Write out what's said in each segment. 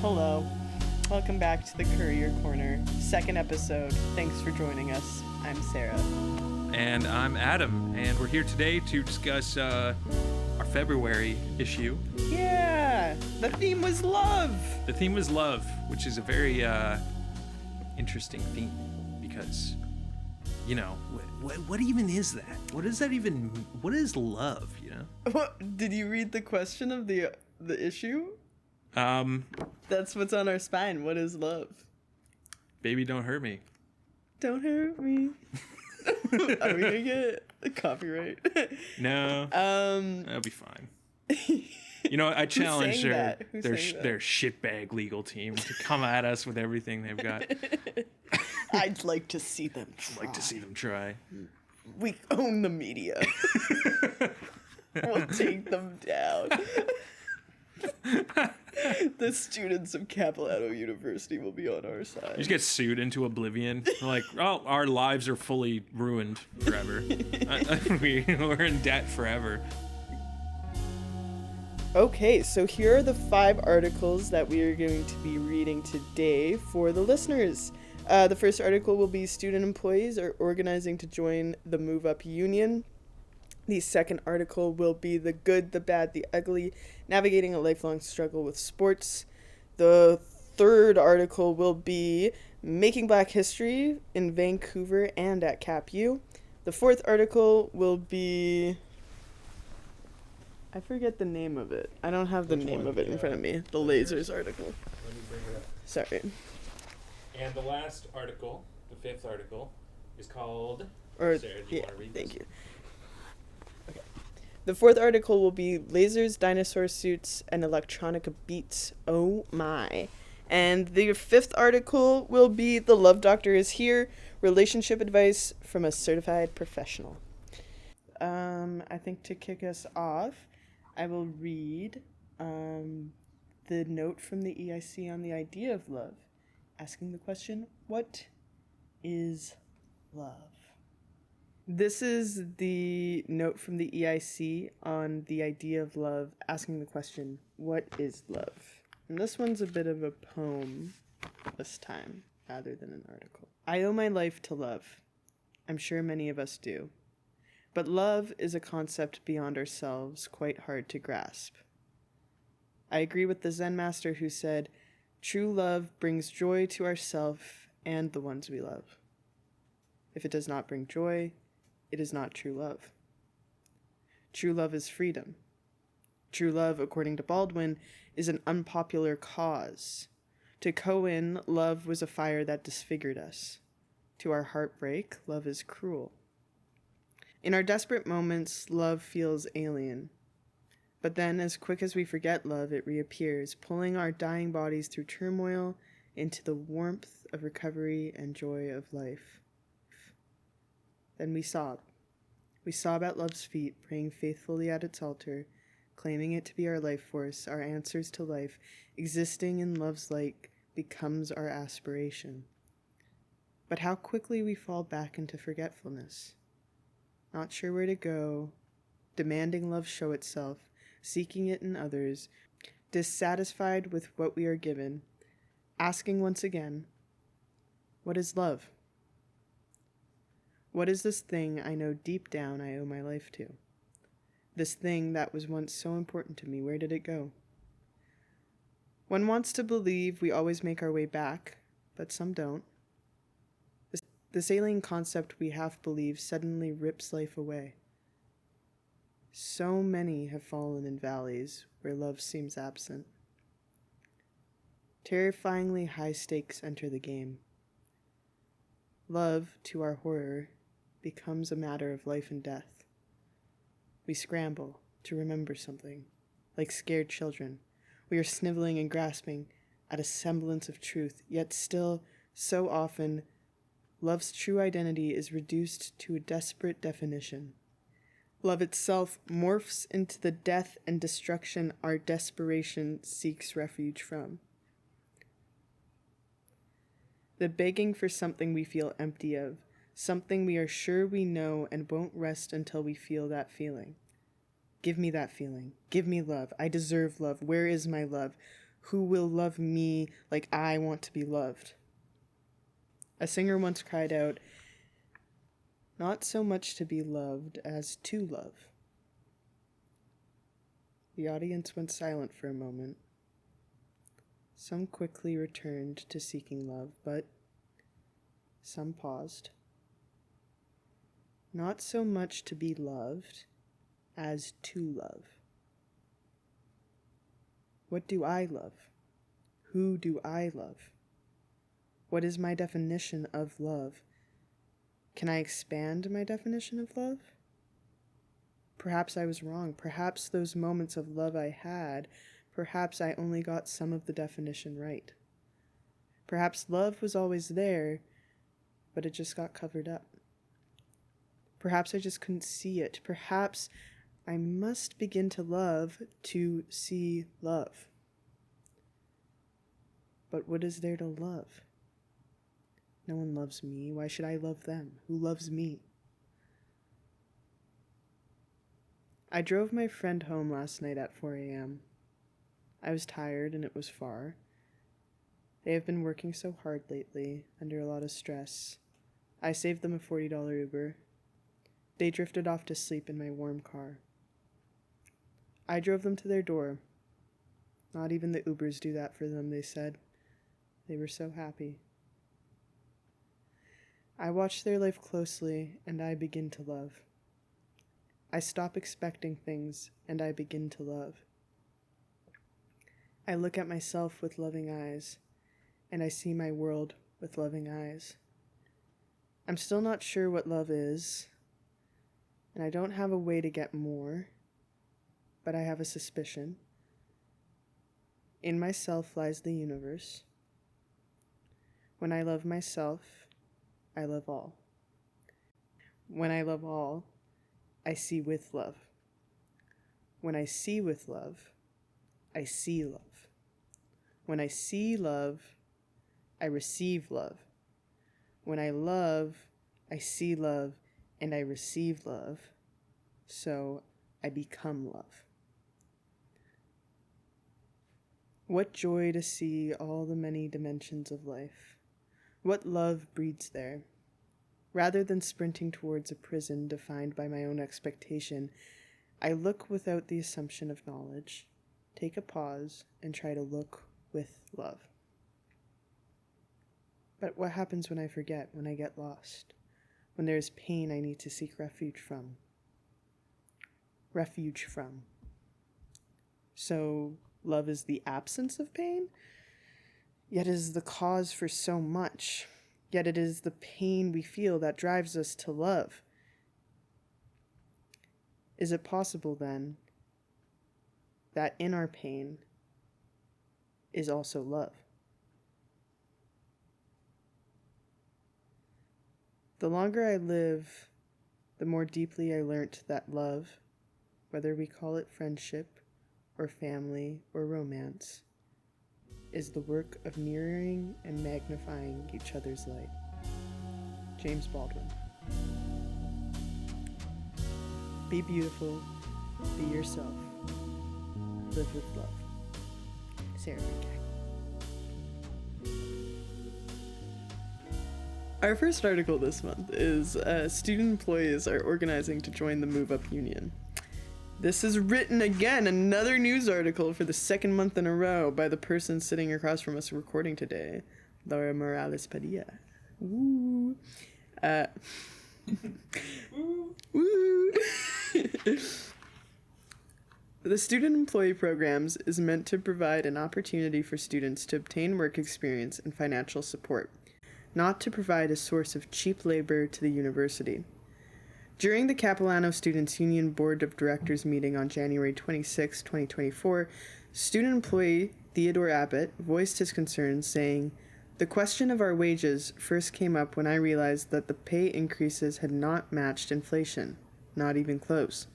Hello. Welcome back to the Courier Corner, second episode. Thanks for joining us. I'm Sara. And I'm Adam, and we're here today to discuss our February issue. Yeah! The theme was love! The theme was love, which is a very interesting theme, because, you know, what even is that? What does that even, what is love, you know? Did you read the question of the issue? That's what's on our spine. What is love? Baby, don't hurt me. Don't hurt me. Are we gonna get a copyright? No. That'll be fine. You know, I challenge their shitbag legal team to come at us with everything they've got. I'd like to see them try. I'd like to see them try. We own the media. We'll take them down. The students of Capilano University will be on our side. You just get sued into oblivion. Like, oh, our lives are fully ruined forever. We're in debt forever. Okay, so here are the 5 articles that we are going to be reading today for the listeners. The first article will be student employees are organizing to join the MoveUP union. The second article will be the good, the bad, the ugly, navigating a lifelong struggle with sports. The third article will be making Black history in Vancouver and at CapU. The fourth article will be... I forget the name of it. I don't have the name of it in front of me. The lasers article. Let me bring it up. Sorry. And the last article, the 5th article, is called... Or, Sarah, do you want to read thank this? you. Okay. The 4th article will be lasers, dinosaur suits, and electronic beats. Oh my. And the 5th article will be The Love Doctor is Here, relationship advice from a certified professional. I think to kick us off, I will read the note from the EIC on the idea of love, asking the question, what is love? This is the note from the EIC on the idea of love, asking the question, what is love? And this one's a bit of a poem this time, rather than an article. I owe my life to love. I'm sure many of us do. But love is a concept beyond ourselves, quite hard to grasp. I agree with the Zen master who said, true love brings joy to ourself and the ones we love. If it does not bring joy, it is not true love. True love is freedom. True love, according to Baldwin, is an unpopular cause. To Cohen, love was a fire that disfigured us. To our heartbreak, love is cruel. In our desperate moments, love feels alien. But then, as quick as we forget love, it reappears, pulling our dying bodies through turmoil into the warmth of recovery and joy of life. Then we sob. We sob at love's feet, praying faithfully at its altar, claiming it to be our life force, our answers to life. Existing in love's light becomes our aspiration. But how quickly we fall back into forgetfulness. Not sure where to go, demanding love show itself, seeking it in others, dissatisfied with what we are given, asking once again, what is love? What is this thing I know deep down I owe my life to? This thing that was once so important to me, where did it go? One wants to believe we always make our way back, but some don't. This alien concept we half believe suddenly rips life away. So many have fallen in valleys where love seems absent. Terrifyingly high stakes enter the game. Love, to our horror, becomes a matter of life and death. We scramble to remember something, like scared children. We are sniveling and grasping at a semblance of truth, yet still, so often, love's true identity is reduced to a desperate definition. Love itself morphs into the death and destruction our desperation seeks refuge from. The begging for something we feel empty of, something we are sure we know and won't rest until we feel that feeling. Give me that feeling. Give me love. I deserve love. Where is my love? Who will love me like I want to be loved? A singer once cried out, "Not so much to be loved as to love." The audience went silent for a moment. Some quickly returned to seeking love, but some paused. Not so much to be loved as to love. What do I love? Who do I love? What is my definition of love? Can I expand my definition of love? Perhaps I was wrong. Perhaps those moments of love I had, perhaps I only got some of the definition right. Perhaps love was always there, but it just got covered up. Perhaps I just couldn't see it. Perhaps I must begin to love to see love. But what is there to love? No one loves me. Why should I love them? Who loves me? I drove my friend home last night at 4 a.m. I was tired and it was far. They have been working so hard lately, under a lot of stress. I saved them a $40 Uber. They drifted off to sleep in my warm car. I drove them to their door. Not even the Ubers do that for them, they said. They were so happy. I watch their life closely, and I begin to love. I stop expecting things, and I begin to love. I look at myself with loving eyes, and I see my world with loving eyes. I'm still not sure what love is, and I don't have a way to get more, but I have a suspicion. In myself lies the universe. When I love myself, I love all. When I love all, I see with love. When I see with love, I see love. When I see love, I receive love. When I love, I see love and I receive love. So I become love. What joy to see all the many dimensions of life. What love breeds there. Rather than sprinting towards a prison defined by my own expectation, I look without the assumption of knowledge, take a pause, and try to look with love. But what happens when I forget, when I get lost, when there is pain I need to seek refuge from? So, love is the absence of pain? Yet it is the cause for so much. Yet it is the pain we feel that drives us to love. Is it possible, then, that in our pain is also love? The longer I live, the more deeply I learnt that love, whether we call it friendship or family or romance, is the work of mirroring and magnifying each other's light. James Baldwin. Be beautiful, be yourself, live with love. Sara. Our first article this month is student employees are organizing to join the MoveUP union. This is written again, another news article for the second month in a row by the person sitting across from us recording today, Laura Morales Padilla. Woo. Woo. The Student Employee Programs is meant to provide an opportunity for students to obtain work experience and financial support, not to provide a source of cheap labor to the university. During the Capilano Students' Union Board of Directors meeting on January 26, 2024, student employee Theodore Abbott voiced his concerns, saying, "The question of our wages first came up when I realized that the pay increases had not matched inflation, not even close."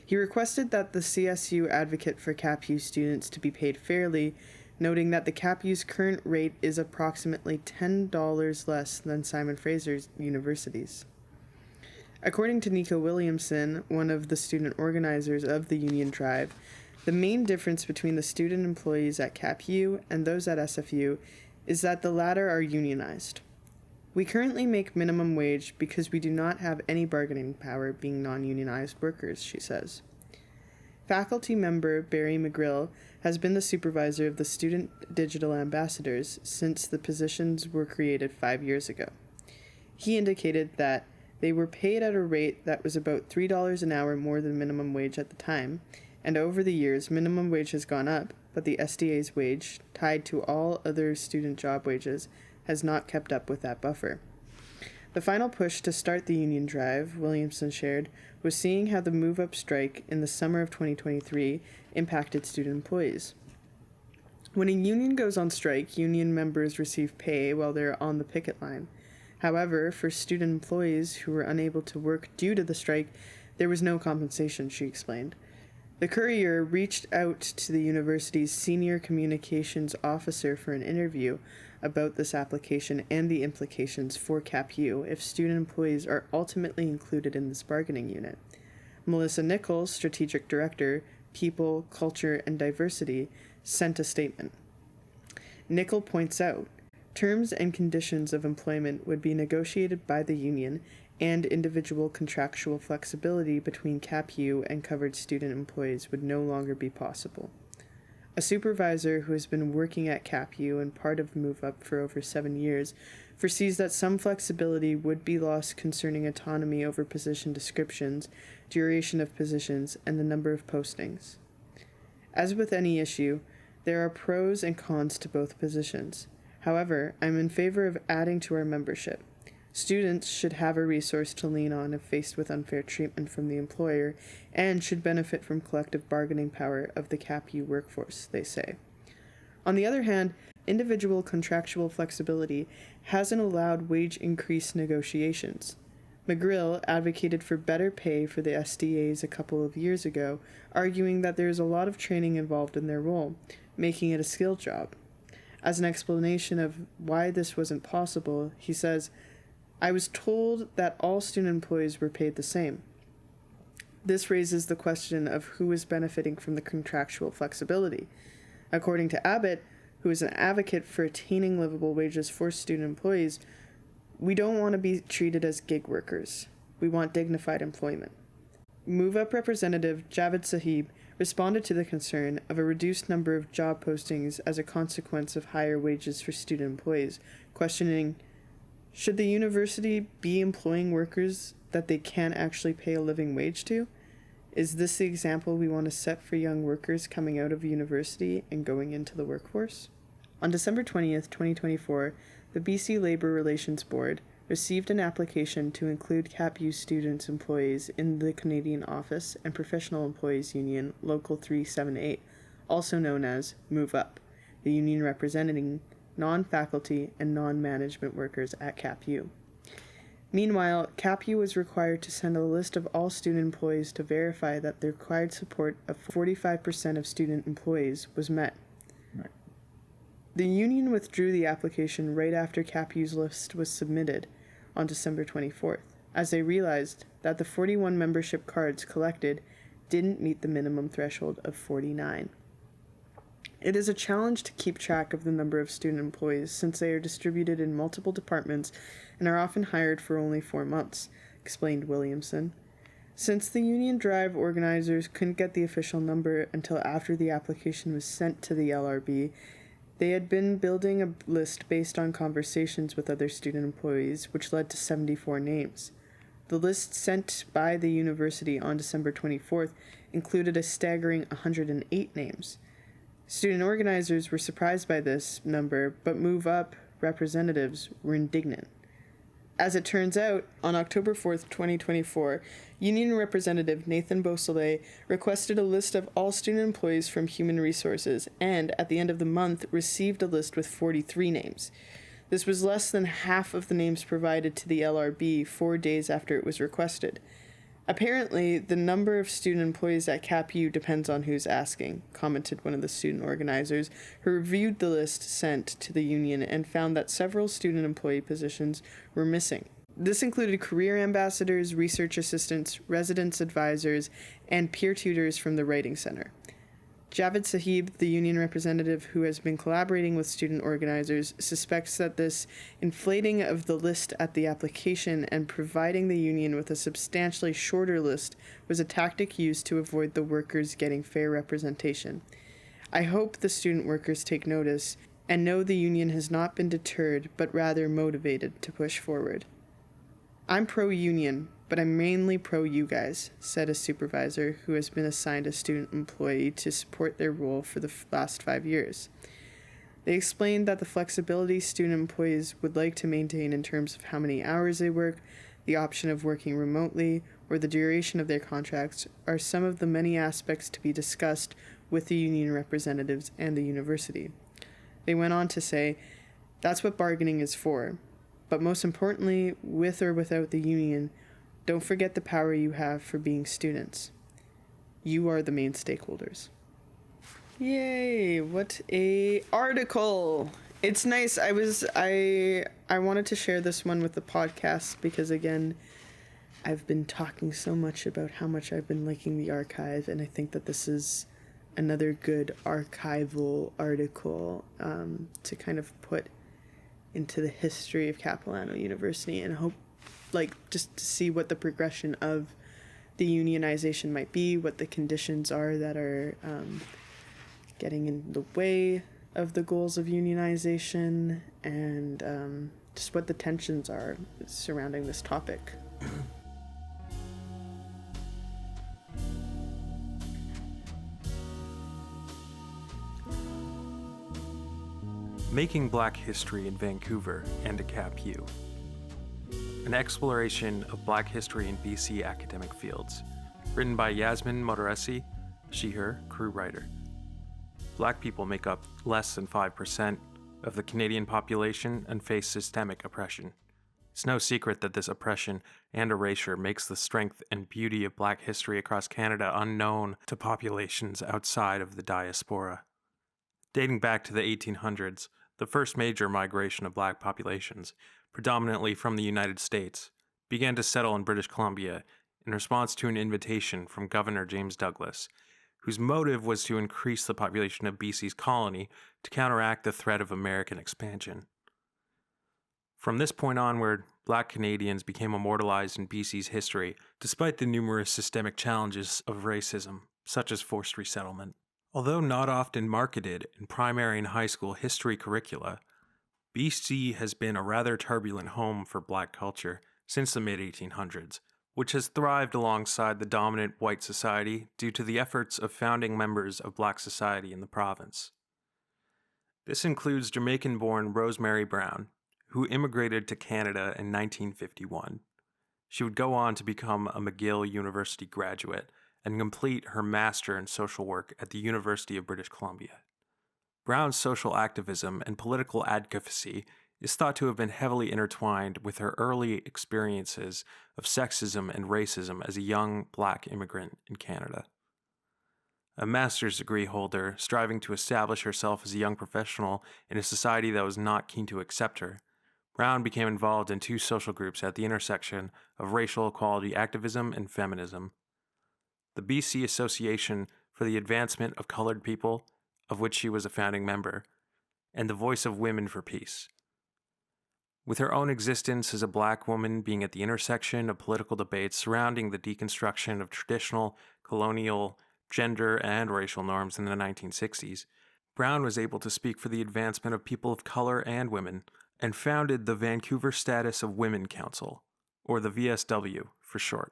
He requested that the CSU advocate for CapU students to be paid fairly, noting that the CapU's current rate is approximately $10 less than Simon Fraser's universities. According to Nico Williamson, one of the student organizers of the Union Drive, The main difference between the student employees at CapU and those at SFU is that the latter are unionized. We currently make minimum wage because we do not have any bargaining power being non-unionized workers, she says. Faculty member Barry McGrill has been the supervisor of the Student Digital Ambassadors since the positions were created 5 years ago. He indicated that they were paid at a rate that was about $3 an hour more than minimum wage at the time, and over the years, minimum wage has gone up, but the SDA's wage, tied to all other student job wages, has not kept up with that buffer. The final push to start the union drive, Williamson shared, was seeing how the MoveUP strike in the summer of 2023 impacted student employees. When a union goes on strike, union members receive pay while they're on the picket line. However, for student employees who were unable to work due to the strike, there was no compensation, she explained. The Courier reached out to the university's senior communications officer for an interview about this application and the implications for CapU if student employees are ultimately included in this bargaining unit. Melissa Nichols, Strategic Director, People, Culture, and Diversity, sent a statement. Nicholl points out, terms and conditions of employment would be negotiated by the union, and individual contractual flexibility between CapU and covered student employees would no longer be possible. A supervisor who has been working at CapU and part of MoveUP for over 7 years foresees that some flexibility would be lost concerning autonomy over position descriptions, duration of positions, and the number of postings. As with any issue, there are pros and cons to both positions. However, I'm in favor of adding to our membership. Students should have a resource to lean on if faced with unfair treatment from the employer, and should benefit from collective bargaining power of the CapU workforce, they say. On the other hand, individual contractual flexibility hasn't allowed wage increase negotiations. McGrill advocated for better pay for the SDAs a couple of years ago, arguing that there is a lot of training involved in their role, making it a skill job. As an explanation of why this wasn't possible, he says, I was told that all student employees were paid the same. This raises the question of who is benefiting from the contractual flexibility. According to Abbott, who is an advocate for attaining livable wages for student employees, we don't want to be treated as gig workers. We want dignified employment. MoveUP representative Javed Sahib responded to the concern of a reduced number of job postings as a consequence of higher wages for student employees, questioning, should the university be employing workers that they can't actually pay a living wage to? Is this the example we want to set for young workers coming out of university and going into the workforce? On December 20th, 2024, the BC Labour Relations Board received an application to include CapU students' employees in the Canadian Office and Professional Employees Union Local 378, also known as MoveUP, the union representing non-faculty and non-management workers at CapU. Meanwhile, CapU was required to send a list of all student employees to verify that the required support of 45% of student employees was met. Right. The union withdrew the application right after CapU's list was submitted on December 24th, as they realized that the 41 membership cards collected didn't meet the minimum threshold of 49. It is a challenge to keep track of the number of student employees since they are distributed in multiple departments and are often hired for only 4 months, explained Williamson. Since the union drive organizers couldn't get the official number until after the application was sent to the LRB, they had been building a list based on conversations with other student employees, which led to 74 names. The list sent by the university on December 24th included a staggering 108 names. Student organizers were surprised by this number, but MoveUP representatives were indignant. As it turns out, on October 4th, 2024, Union Representative Nathan Beausoleil requested a list of all student employees from Human Resources and, at the end of the month, received a list with 43 names. This was less than half of the names provided to the LRB 4 days after it was requested. Apparently, the number of student employees at CapU depends on who's asking, commented one of the student organizers, who reviewed the list sent to the union and found that several student employee positions were missing. This included career ambassadors, research assistants, residence advisors, and peer tutors from the Writing Center. Javed Sahib, the union representative who has been collaborating with student organizers, suspects that this inflating of the list at the application and providing the union with a substantially shorter list was a tactic used to avoid the workers getting fair representation. I hope the student workers take notice and know the union has not been deterred, but rather motivated to push forward. I'm pro-union, but I'm mainly pro-you guys, said a supervisor who has been assigned a student employee to support their role for the last 5 years. They explained that the flexibility student employees would like to maintain in terms of how many hours they work, the option of working remotely, or the duration of their contracts are some of the many aspects to be discussed with the union representatives and the university. They went on to say, that's what bargaining is for. But most importantly, with or without the union, don't forget the power you have for being students. You are the main stakeholders. Yay, what a article. It's nice. I wanted to share this one with the podcast because, again, I've been talking so much about how much I've been liking the archive, and I think that this is another good archival article to kind of put into the history of Capilano University, and hope, just to see what the progression of the unionization might be, what the conditions are that are getting in the way of the goals of unionization, and just what the tensions are surrounding this topic. Making Black History in Vancouver and a CapU. An exploration of Black history in BC academic fields. Written by Yasmine, Modaresi, she/her, crew writer. Black people make up less than 5% of the Canadian population and face systemic oppression. It's no secret that this oppression and erasure makes the strength and beauty of Black history across Canada unknown to populations outside of the diaspora. Dating back to the 1800s, the first major migration of Black populations, predominantly from the United States, began to settle in British Columbia in response to an invitation from Governor James Douglas, whose motive was to increase the population of BC's colony to counteract the threat of American expansion. From this point onward, Black Canadians became immortalized in BC's history, despite the numerous systemic challenges of racism, such as forced resettlement. Although not often marketed in primary and high school history curricula, BC has been a rather turbulent home for Black culture since the mid-1800s, which has thrived alongside the dominant white society due to the efforts of founding members of Black society in the province. This includes Jamaican-born Rosemary Brown, who immigrated to Canada in 1951. She would go on to become a McGill University graduate and complete her Master in Social Work at the University of British Columbia. Brown's social activism and political advocacy is thought to have been heavily intertwined with her early experiences of sexism and racism as a young Black immigrant in Canada. A master's degree holder striving to establish herself as a young professional in a society that was not keen to accept her, Brown became involved in two social groups at the intersection of racial equality activism and feminism. The BC Association for the Advancement of Colored People, of which she was a founding member, and the Voice of Women for Peace. With her own existence as a Black woman being at the intersection of political debates surrounding the deconstruction of traditional colonial gender and racial norms in the 1960s, Brown was able to speak for the advancement of people of color and women, and founded the Vancouver Status of Women Council, or the VSW for short.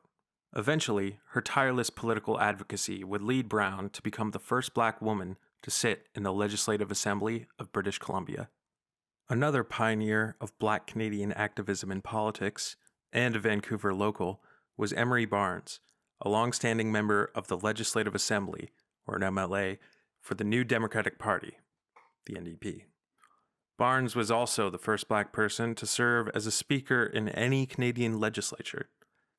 Eventually, her tireless political advocacy would lead Brown to become the first Black woman to sit in the Legislative Assembly of British Columbia. Another pioneer of Black Canadian activism in politics, and a Vancouver local, was Emery Barnes, a long-standing member of the Legislative Assembly, or an MLA, for the New Democratic Party, the NDP. Barnes was also the first Black person to serve as a speaker in any Canadian legislature.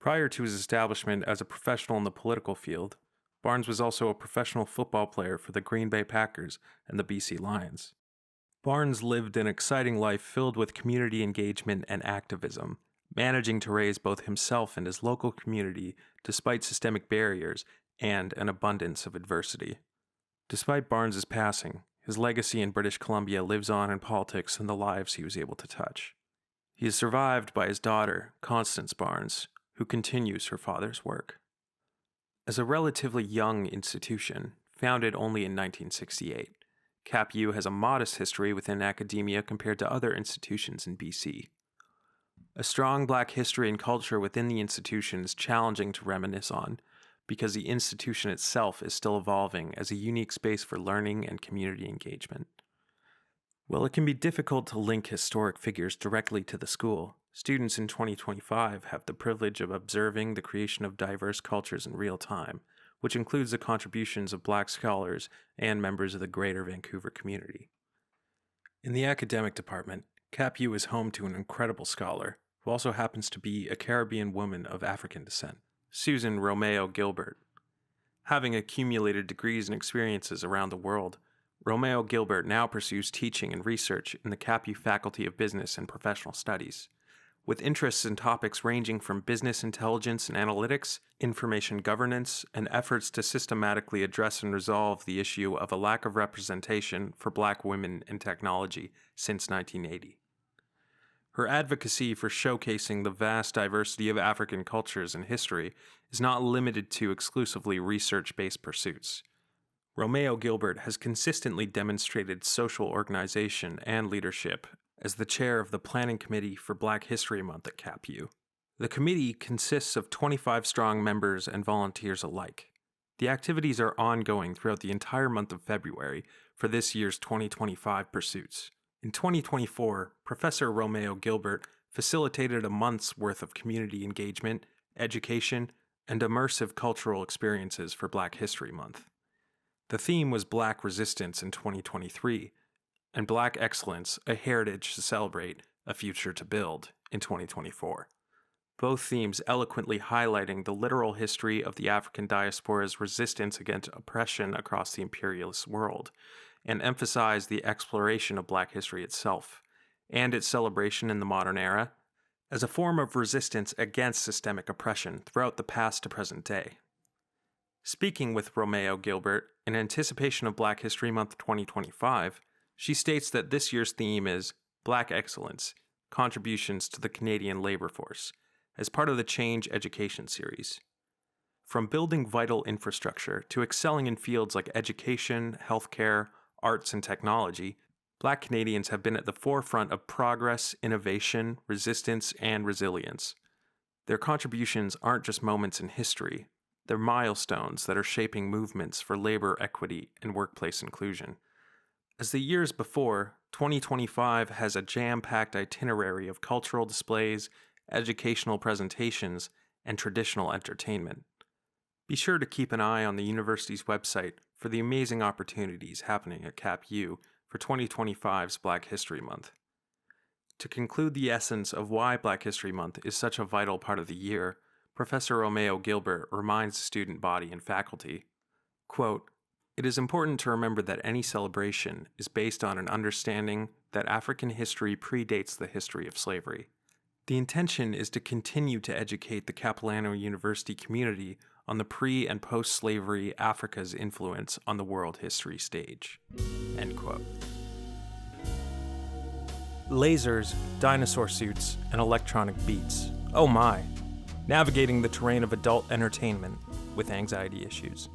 Prior to his establishment as a professional in the political field, Barnes was also a professional football player for the Green Bay Packers and the BC Lions. Barnes lived an exciting life filled with community engagement and activism, managing to raise both himself and his local community despite systemic barriers and an abundance of adversity. Despite Barnes's passing, his legacy in British Columbia lives on in politics and the lives he was able to touch. He is survived by his daughter, Constance Barnes, who continues her father's work. As a relatively young institution, founded only in 1968, CapU has a modest history within academia compared to other institutions in BC. A strong Black history and culture within the institution is challenging to reminisce on, because the institution itself is still evolving as a unique space for learning and community engagement. While it can be difficult to link historic figures directly to the school, students in 2025 have the privilege of observing the creation of diverse cultures in real time, which includes the contributions of Black scholars and members of the greater Vancouver community. In the academic department, CapU is home to an incredible scholar who also happens to be a Caribbean woman of African descent, Susan Romeo Gilbert. Having accumulated degrees and experiences around the world, Romeo Gilbert now pursues teaching and research in the CapU Faculty of Business and Professional Studies, with interests in topics ranging from business intelligence and analytics, information governance, and efforts to systematically address and resolve the issue of a lack of representation for Black women in technology since 1980. Her advocacy for showcasing the vast diversity of African cultures and history is not limited to exclusively research-based pursuits. Romeo Gilbert has consistently demonstrated social organization and leadership as the chair of the Planning Committee for Black History Month at CapU. The committee consists of 25 strong members and volunteers alike. The activities are ongoing throughout the entire month of February for this year's 2025 pursuits. In 2024, Professor Romeo Gilbert facilitated a month's worth of community engagement, education, and immersive cultural experiences for Black History Month. The theme was Black Resistance in 2023, and Black Excellence, a Heritage to Celebrate, a Future to Build in 2024. Both themes eloquently highlighting the literal history of the African diaspora's resistance against oppression across the imperialist world, and emphasize the exploration of Black history itself, and its celebration in the modern era, as a form of resistance against systemic oppression throughout the past to present day. Speaking with Romeo Gilbert in anticipation of Black History Month 2025, she states that this year's theme is Black Excellence, Contributions to the Canadian Labor Force, as part of the Change Education series. From building vital infrastructure to excelling in fields like education, healthcare, arts, and technology, Black Canadians have been at the forefront of progress, innovation, resistance, and resilience. Their contributions aren't just moments in history, they're milestones that are shaping movements for labor equity and workplace inclusion. As the years before, 2025 has a jam-packed itinerary of cultural displays, educational presentations, and traditional entertainment. Be sure to keep an eye on the university's website for the amazing opportunities happening at CapU for 2025's Black History Month. To conclude the essence of why Black History Month is such a vital part of the year, Professor Romeo Gilbert reminds the student body and faculty, quote, "It is important to remember that any celebration is based on an understanding that African history predates the history of slavery. The intention is to continue to educate the Capilano University community on the pre- and post-slavery Africa's influence on the world history stage." End quote. Lasers, dinosaur suits, and electronic beats. Oh my! Navigating the terrain of adult entertainment with anxiety issues.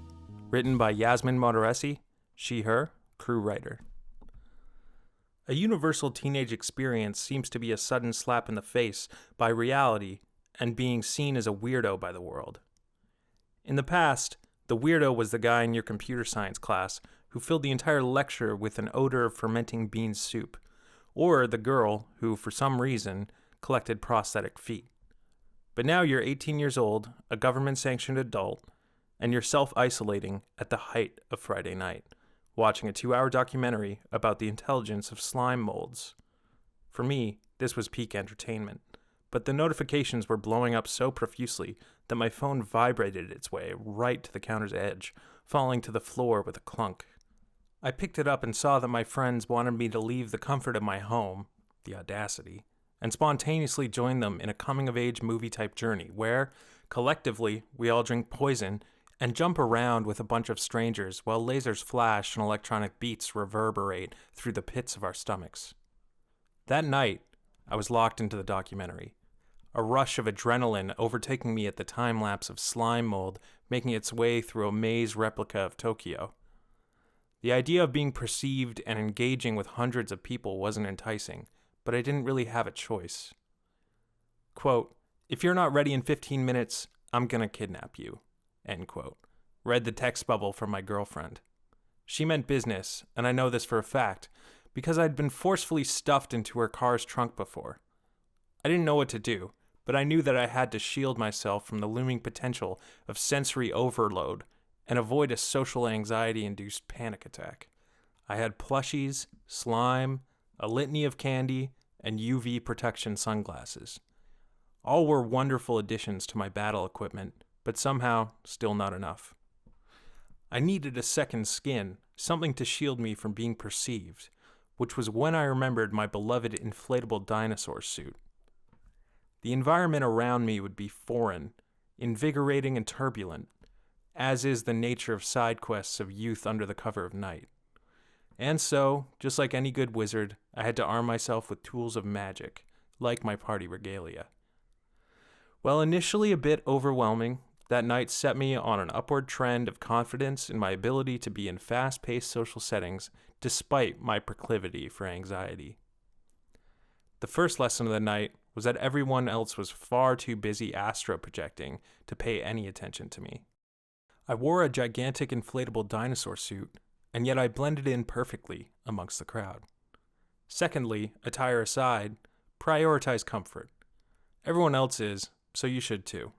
Written by Yasmine Modaresi, she/her, crew writer. A universal teenage experience seems to be a sudden slap in the face by reality and being seen as a weirdo by the world. In the past, the weirdo was the guy in your computer science class who filled the entire lecture with an odor of fermenting bean soup, or the girl who, for some reason, collected prosthetic feet. But now you're 18 years old, a government-sanctioned adult, and you're self-isolating at the height of Friday night, watching a 2-hour documentary about the intelligence of slime molds. For me, this was peak entertainment, but the notifications were blowing up so profusely that my phone vibrated its way right to the counter's edge, falling to the floor with a clunk. I picked it up and saw that my friends wanted me to leave the comfort of my home, the audacity, and spontaneously join them in a coming-of-age movie-type journey where, collectively, we all drink poison and jump around with a bunch of strangers while lasers flash and electronic beats reverberate through the pits of our stomachs. That night, I was locked into the documentary, a rush of adrenaline overtaking me at the time-lapse of slime mold making its way through a maze replica of Tokyo. The idea of being perceived and engaging with hundreds of people wasn't enticing, but I didn't really have a choice. Quote, "If you're not ready in 15 minutes, I'm gonna kidnap you," end quote. Read the text bubble from my girlfriend. She meant business, and I know this for a fact, because I'd been forcefully stuffed into her car's trunk before. I didn't know what to do, but I knew that I had to shield myself from the looming potential of sensory overload and avoid a social anxiety-induced panic attack. I had plushies, slime, a litany of candy, and UV protection sunglasses. All were wonderful additions to my battle equipment, but somehow still not enough. I needed a second skin, something to shield me from being perceived, which was when I remembered my beloved inflatable dinosaur suit. The environment around me would be foreign, invigorating and turbulent, as is the nature of side quests of youth under the cover of night. And so, just like any good wizard, I had to arm myself with tools of magic, like my party regalia. While initially a bit overwhelming, that night set me on an upward trend of confidence in my ability to be in fast-paced social settings despite my proclivity for anxiety. The first lesson of the night was that everyone else was far too busy astro projecting to pay any attention to me. I wore a gigantic inflatable dinosaur suit, and yet I blended in perfectly amongst the crowd. Secondly, attire aside, prioritize comfort. Everyone else is, so you should too.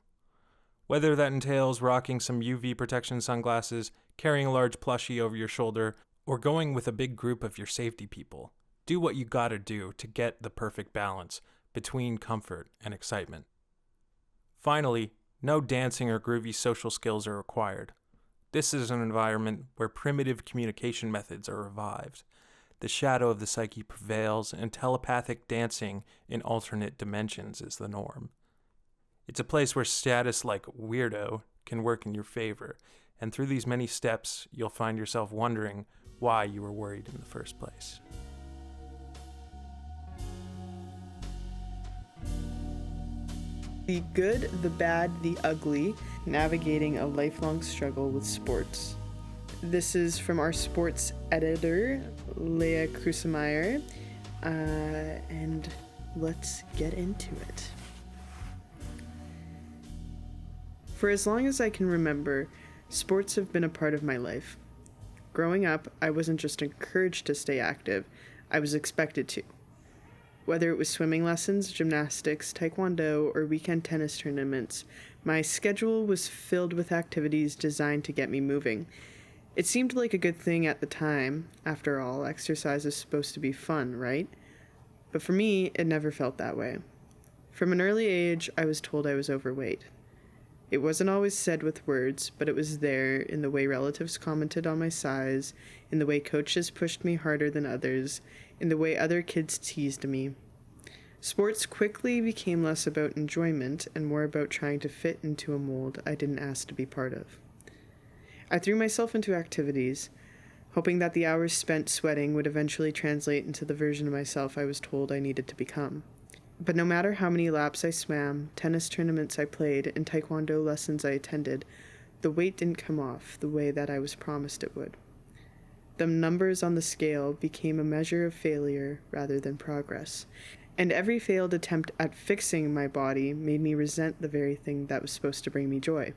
Whether that entails rocking some UV protection sunglasses, carrying a large plushie over your shoulder, or going with a big group of your safety people, do what you gotta do to get the perfect balance between comfort and excitement. Finally, no dancing or groovy social skills are required. This is an environment where primitive communication methods are revived. The shadow of the psyche prevails, and telepathic dancing in alternate dimensions is the norm. It's a place where status like weirdo can work in your favor, and through these many steps, you'll find yourself wondering why you were worried in the first place. The good, the bad, the ugly, navigating a lifelong struggle with sports. This is from our sports editor, Leah Krusemeyer, and let's get into it. For as long as I can remember, sports have been a part of my life. Growing up, I wasn't just encouraged to stay active, I was expected to. Whether it was swimming lessons, gymnastics, taekwondo, or weekend tennis tournaments, my schedule was filled with activities designed to get me moving. It seemed like a good thing at the time. After all, exercise is supposed to be fun, right? But for me, it never felt that way. From an early age, I was told I was overweight. It wasn't always said with words, but it was there in the way relatives commented on my size, in the way coaches pushed me harder than others, in the way other kids teased me. Sports quickly became less about enjoyment and more about trying to fit into a mold I didn't ask to be part of. I threw myself into activities, hoping that the hours spent sweating would eventually translate into the version of myself I was told I needed to become. But no matter how many laps I swam, tennis tournaments I played, and taekwondo lessons I attended, the weight didn't come off the way that I was promised it would. The numbers on the scale became a measure of failure rather than progress, and every failed attempt at fixing my body made me resent the very thing that was supposed to bring me joy.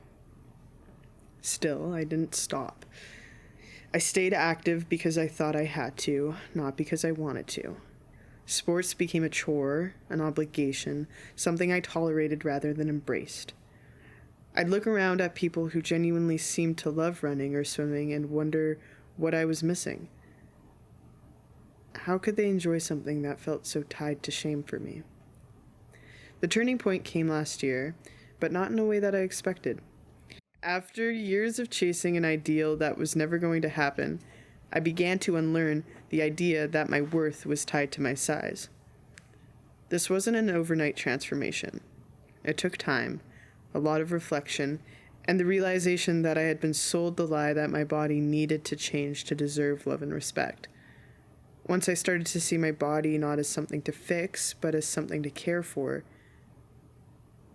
Still, I didn't stop. I stayed active because I thought I had to, not because I wanted to. Sports became a chore, an obligation, something I tolerated rather than embraced. I'd look around at people who genuinely seemed to love running or swimming and wonder what I was missing. How could they enjoy something that felt so tied to shame for me? The turning point came last year, but not in a way that I expected. After years of chasing an ideal that was never going to happen, I began to unlearn the idea that my worth was tied to my size. This wasn't an overnight transformation. It took time, a lot of reflection, and the realization that I had been sold the lie that my body needed to change to deserve love and respect. Once I started to see my body not as something to fix, but as something to care for,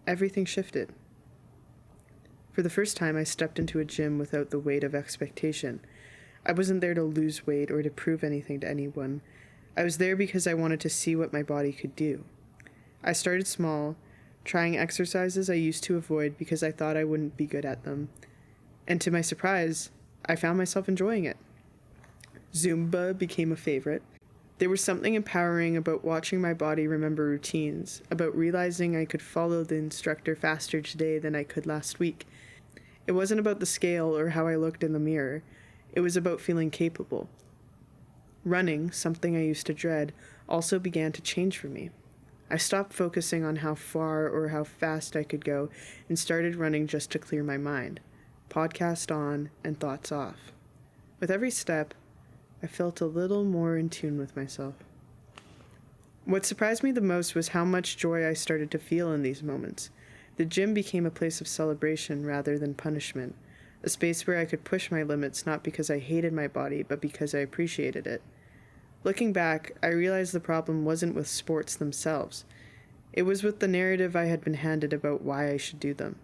everything shifted. For the first time, I stepped into a gym without the weight of expectation. I wasn't there to lose weight or to prove anything to anyone. I was there because I wanted to see what my body could do. I started small, trying exercises I used to avoid because I thought I wouldn't be good at them. And to my surprise, I found myself enjoying it. Zumba became a favorite. There was something empowering about watching my body remember routines, about realizing I could follow the instructor faster today than I could last week. It wasn't about the scale or how I looked in the mirror. It was about feeling capable. Running, something I used to dread, also began to change for me. I stopped focusing on how far or how fast I could go and started running just to clear my mind. Podcast on and thoughts off. With every step, I felt a little more in tune with myself. What surprised me the most was how much joy I started to feel in these moments. The gym became a place of celebration rather than punishment, a space where I could push my limits not because I hated my body, but because I appreciated it. Looking back, I realized the problem wasn't with sports themselves. It was with the narrative I had been handed about why I should do them.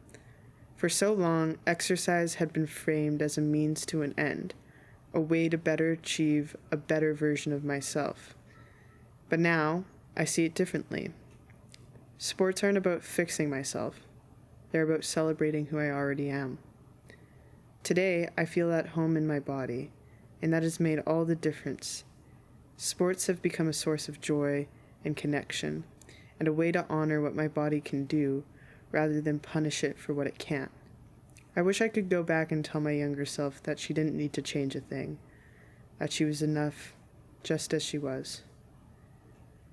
For so long, exercise had been framed as a means to an end, a way to better achieve a better version of myself. But now, I see it differently. Sports aren't about fixing myself. They're about celebrating who I already am. Today, I feel at home in my body, and that has made all the difference. Sports have become a source of joy and connection, and a way to honor what my body can do rather than punish it for what it can't. I wish I could go back and tell my younger self that she didn't need to change a thing, that she was enough just as she was.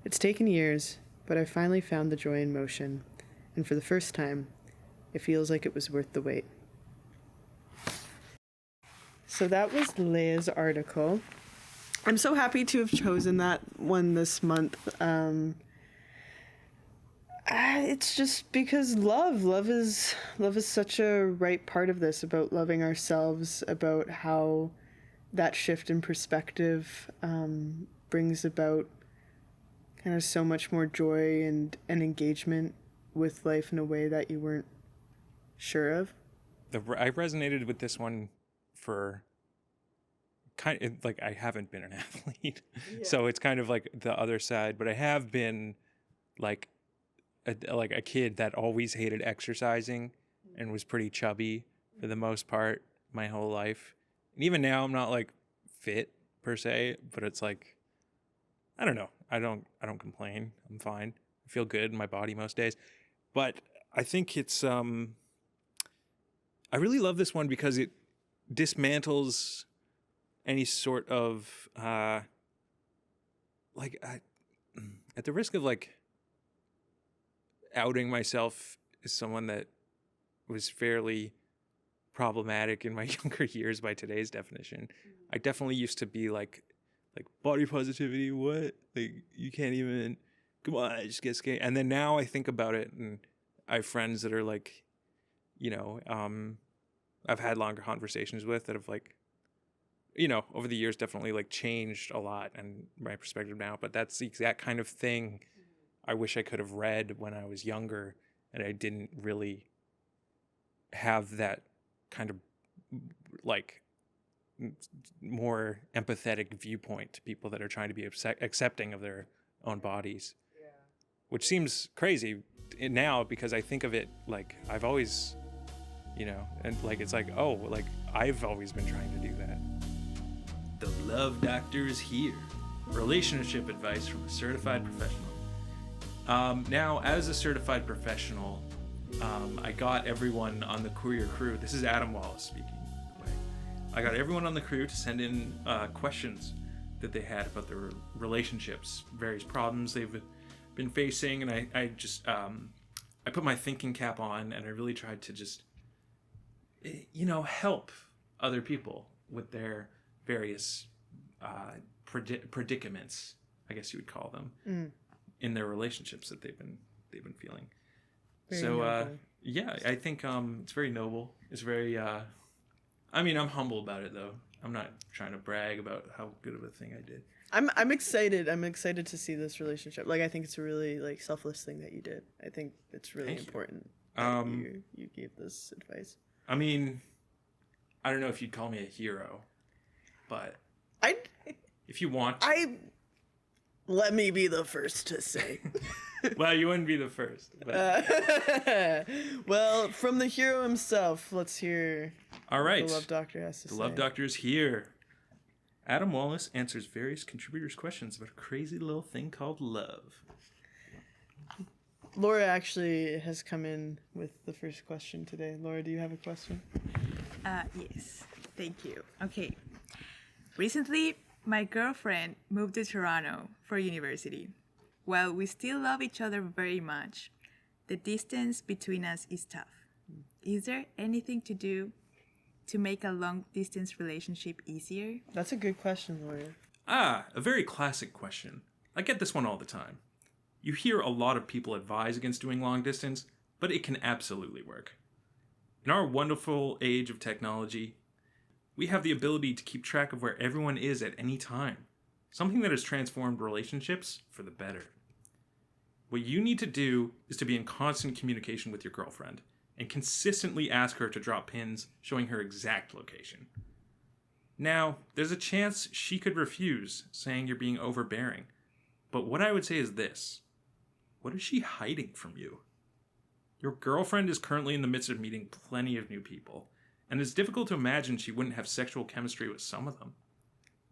It's taken years, but I finally found the joy in motion, and for the first time, it feels like it was worth the wait. So that was Leia's article. I'm so happy to have chosen that one this month. It's just because love is such a right part of this, about loving ourselves, about how that shift in perspective brings about kind of so much more joy and engagement with life in a way that you weren't sure of. I resonated with this one for kind of like, I haven't been an athlete, so it's kind of like the other side, but I have been like a kid that always hated exercising and was pretty chubby for the most part my whole life. And even now I'm not like fit per se, but it's like, I don't know. I don't complain. I'm fine. I feel good in my body most days. But I think it's I really love this one because it dismantles any sort of at the risk of like outing myself as someone that was fairly problematic in my younger years by today's definition. I definitely used to be like body positivity, what? Like, you can't even, come on, just get skinny. And then now I think about it, and I have friends that are like, I've had longer conversations with that have like, over the years definitely like changed a lot and my perspective now. But that's the exact kind of thing I wish I could have read when I was younger, and I didn't really have that kind of like more empathetic viewpoint to people that are trying to be accepting of their own bodies. Yeah. Which seems crazy now because I think of it like I've always, and like it's like, oh, like I've always been trying to do that. The Love Doctor is here. Relationship advice from a certified professional. Now, as a certified professional, I got everyone on the Courier crew. This is Adam Wallace speaking. I got everyone on the crew to send in questions that they had about their relationships, various problems they've been facing, and I just I put my thinking cap on, and I really tried to just help other people with their various predicaments, I guess you would call them, in their relationships that they've been feeling. Very noble. Yeah, I think it's very noble. It's very I mean, I'm humble about it though. I'm not trying to brag about how good of a thing I did. I'm excited. I'm excited to see this relationship. Like I think it's a really like selfless thing that you did. I think it's really Thank you. important that you gave this advice. I mean, I don't know if you'd call me a hero, but I if you want to. Let me be the first to say. Well, you wouldn't be the first. But... well, from the hero himself, let's hear All right. what the Love Doctor has to say. The Love Doctor is here. Adam Wallace answers various contributors' questions about a crazy little thing called love. Laura actually has come in with the first question today. Laura, do you have a question? Yes, thank you. Okay. Recently, my girlfriend moved to Toronto for university. While we still love each other very much, the distance between us is tough. Is there anything to do to make a long-distance relationship easier? That's a good question, Laura. A very classic question. I get this one all the time. You hear a lot of people advise against doing long distance, but it can absolutely work. In our wonderful age of technology, we have the ability to keep track of where everyone is at any time, something that has transformed relationships for the better. What you need to do is to be in constant communication with your girlfriend and consistently ask her to drop pins showing her exact location. Now, there's a chance she could refuse, saying you're being overbearing, but what I would say is this. What is she hiding from you? Your girlfriend is currently in the midst of meeting plenty of new people, and it's difficult to imagine she wouldn't have sexual chemistry with some of them.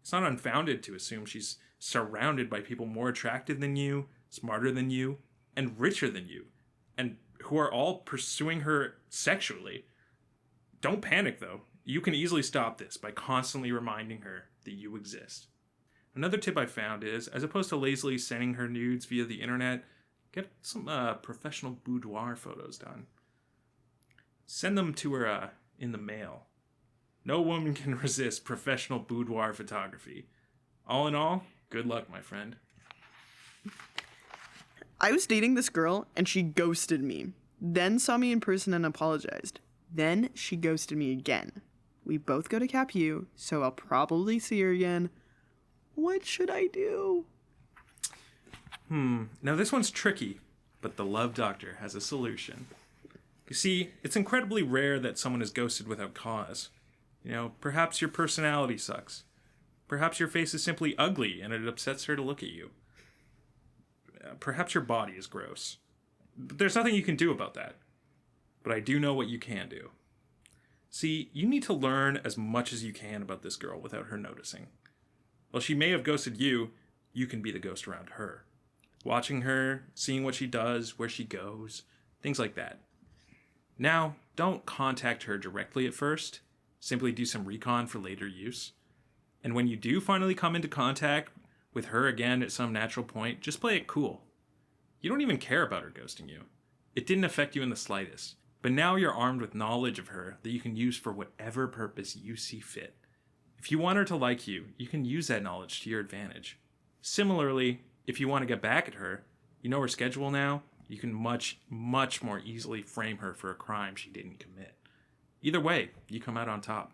It's not unfounded to assume she's surrounded by people more attractive than you, smarter than you, and richer than you, and who are all pursuing her sexually. Don't panic, though. You can easily stop this by constantly reminding her that you exist. Another tip I found is, as opposed to lazily sending her nudes via the internet, get some professional boudoir photos done. Send them to her in the mail. No woman can resist professional boudoir photography. All in all, good luck, my friend. I was dating this girl and she ghosted me. Then saw me in person and apologized. Then she ghosted me again. We both go to CapU, so I'll probably see her again. What should I do? Now this one's tricky, but the Love Doctor has a solution. You see, it's incredibly rare that someone is ghosted without cause. You know, perhaps your personality sucks. Perhaps your face is simply ugly and it upsets her to look at you. Perhaps your body is gross. But there's nothing you can do about that. But I do know what you can do. See, you need to learn as much as you can about this girl without her noticing. While she may have ghosted you, you can be the ghost around her. Watching her, seeing what she does, where she goes, things like that. Now, don't contact her directly at first. Simply do some recon for later use. And when you do finally come into contact with her again at some natural point, just play it cool. You don't even care about her ghosting you. It didn't affect you in the slightest. But now you're armed with knowledge of her that you can use for whatever purpose you see fit. If you want her to like you, you can use that knowledge to your advantage. Similarly, if you want to get back at her, you know her schedule now, you can much, much more easily frame her for a crime she didn't commit. Either way, you come out on top.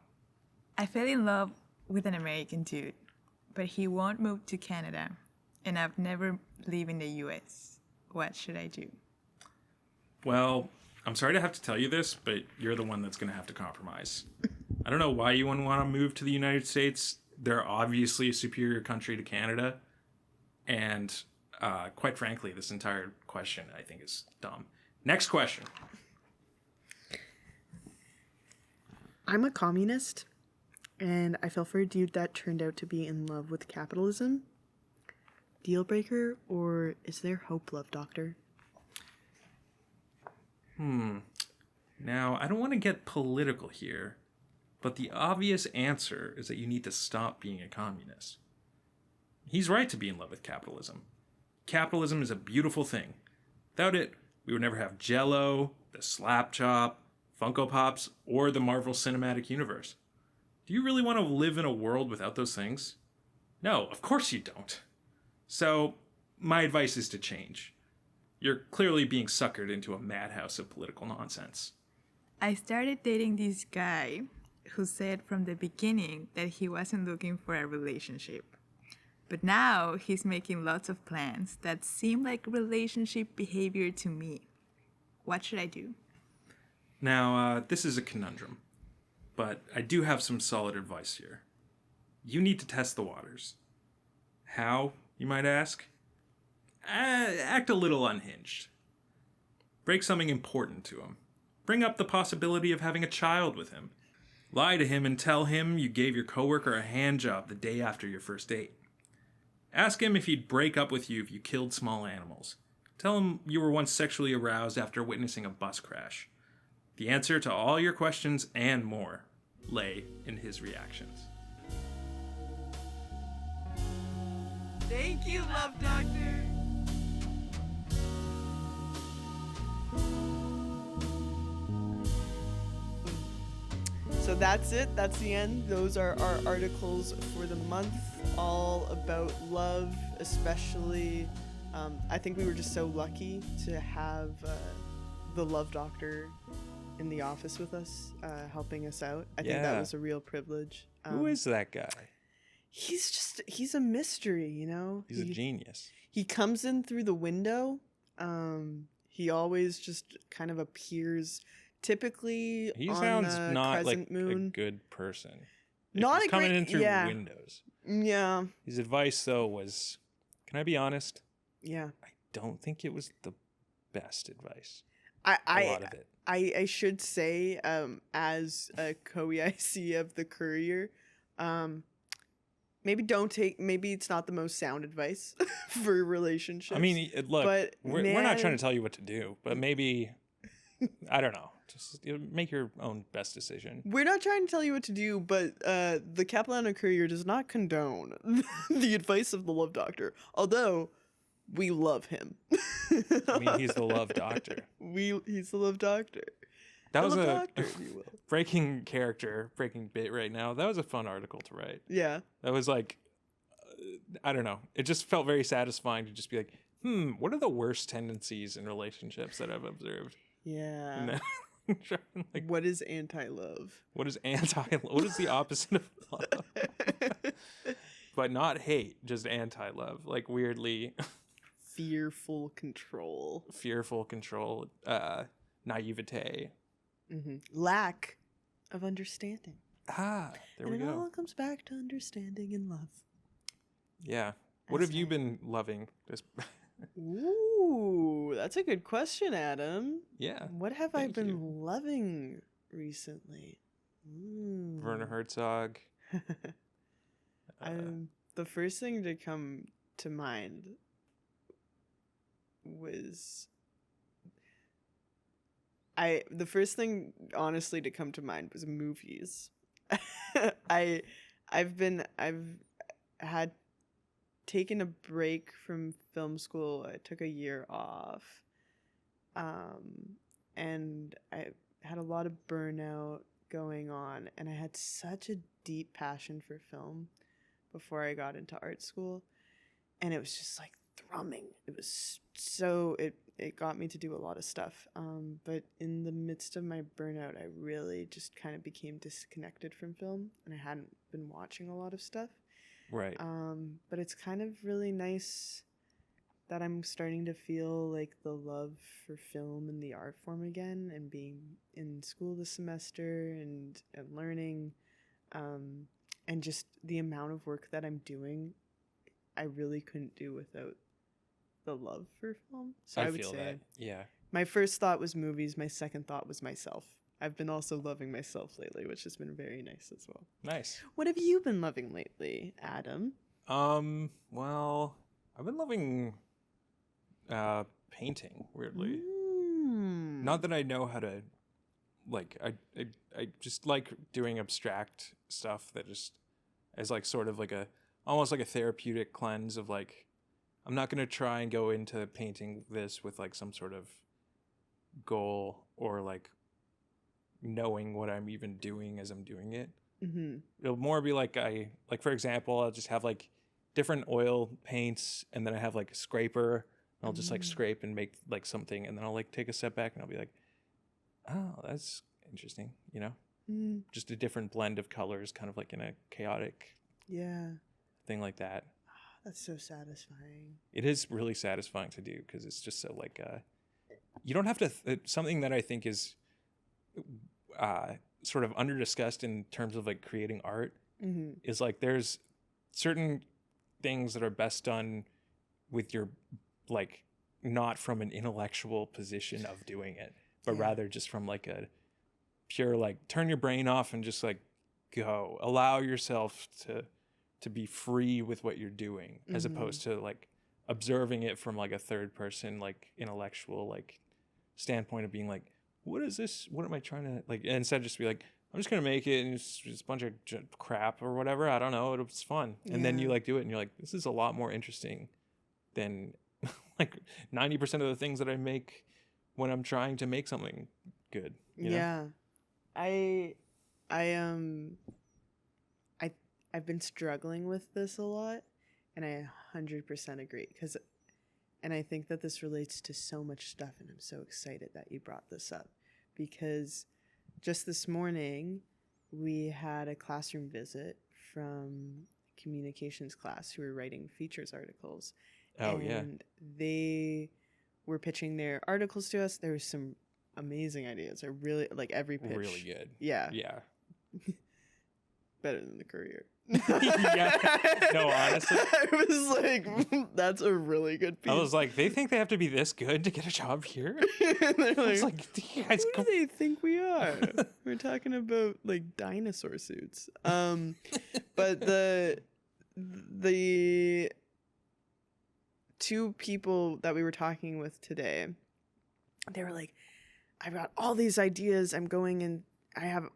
I fell in love with an American dude, but he won't move to Canada, and I've never lived in the US. What should I do? Well, I'm sorry to have to tell you this, but you're the one that's going to have to compromise. I don't know why you wouldn't want to move to the United States. They're obviously a superior country to Canada. And quite frankly, this entire question, I think, is dumb. Next question. I'm a communist, and I fell for a dude that turned out to be in love with capitalism. Deal breaker, or is there hope, Love Doctor? Now, I don't want to get political here, but the obvious answer is that you need to stop being a communist. He's right to be in love with capitalism. Capitalism is a beautiful thing. Without it, we would never have Jell-O, the Slap Chop, Funko Pops, or the Marvel Cinematic Universe. Do you really want to live in a world without those things? No, of course you don't. So, my advice is to change. You're clearly being suckered into a madhouse of political nonsense. I started dating this guy who said from the beginning that he wasn't looking for a relationship. But now he's making lots of plans that seem like relationship behavior to me. What should I do? Now, this is a conundrum, but I do have some solid advice here. You need to test the waters. How, you might ask? Act a little unhinged. Break something important to him. Bring up the possibility of having a child with him. Lie to him and tell him you gave your coworker a hand job the day after your first date. Ask him if he'd break up with you if you killed small animals. Tell him you were once sexually aroused after witnessing a bus crash. The answer to all your questions and more lay in his reactions. Thank you, Love Doctor. So that's it. That's the end. Those are our articles for the month, all about love, especially. I think we were just so lucky to have the Love Doctor in the office with us, helping us out. I think that Yeah. was a real privilege. Who is that guy? He's a mystery, you know? He's a genius. He comes in through the window. He always just kind of appears typically He on sounds a not like crescent moon. a good person. If Not he's a coming great- in through yeah. windows. Yeah. His advice, though, was, can I be honest? Yeah. I don't think it was the best advice. I A lot of it. I should say, as a co-EIC of the Courier, maybe it's not the most sound advice for relationships. I mean, look, but we're not man- trying to tell you what to do, but maybe, I don't know, just make your own best decision. We're not trying to tell you what to do, but the Capilano Courier does not condone the advice of the Love Doctor, although we love him. I mean, he's the Love Doctor. He's the Love Doctor. That The was Love a Doctor, if you will. breaking bit right now. That was a fun article to write. Yeah. That was like, I don't know. It just felt very satisfying to just be like, what are the worst tendencies in relationships that I've observed? Yeah. And then, like, What is anti-love? what is what is the opposite of love? But not hate, just anti-love. Like, weirdly Fearful control. fearful control, naivete. Lack of understanding. There and we it go. all comes back to understanding and love. Yeah. What have you been loving? Ooh, that's a good question, Adam. Yeah. What have I Thank been you. loving recently? Werner Herzog. The first thing to come to mind was the first thing honestly to come to mind was movies. I've had taken a break from film school. I took a year off. And I had a lot of burnout going on, and I had such a deep passion for film before I got into art school, and it was just like thrumming. It was so it got me to do a lot of stuff. But in the midst of my burnout, I really just kind of became disconnected from film, and I hadn't been watching a lot of stuff. Right. But it's kind of really nice that I'm starting to feel like the love for film and the art form again, and being in school this semester and learning, and just the amount of work that I'm doing, I really couldn't do without the love for film. So I would feel say that. Yeah. my first thought was movies. My second thought was myself. I've been also loving myself lately, which has been very nice as well. Nice. What have you been loving lately, Adam? Well, I've been loving painting, weirdly. Not that I know how to, like, I just like doing abstract stuff that just is like sort of like almost like a therapeutic cleanse of like, I'm not going to try and go into painting this with like some sort of goal or like knowing what I'm even doing as I'm doing it. It'll more be like for example, I'll just have like different oil paints, and then I have like a scraper I'll just like scrape and make like something, and then I'll like take a step back and I'll be like, oh, that's interesting, you know? Just a different blend of colors, kind of like in a chaotic thing like that. That's so satisfying. It is really satisfying to do because it's just so like you don't have to something that I think is sort of under discussed in terms of like creating art is like there's certain things that are best done with your like not from an intellectual position of doing it, but rather just from like a pure like turn your brain off and just like go, allow yourself to be free with what you're doing, as opposed to like observing it from like a third person like intellectual like standpoint of being like, what is this, what am I trying to like, and instead just be like, I'm just gonna make it and it's just a bunch of crap or whatever, I don't know, it's fun. And then you like do it and you're like, this is a lot more interesting than like 90% of the things that I make when I'm trying to make something good, you know? I've been struggling with this a lot, and I 100% agree, and I think that this relates to so much stuff, and I'm so excited that you brought this up, because just this morning we had a classroom visit from communications class who were writing features articles. And they were pitching their articles to us. There was some amazing ideas. I really like every pitch. Really good. Yeah. Better than the Courier. No, honestly. I was like, that's a really good piece. I was like, they think they have to be this good to get a job here? They're like, you guys who do they think we are? We're talking about like dinosaur suits. But the two people that we were talking with today, they were like, I've got all these ideas. I'm going and I have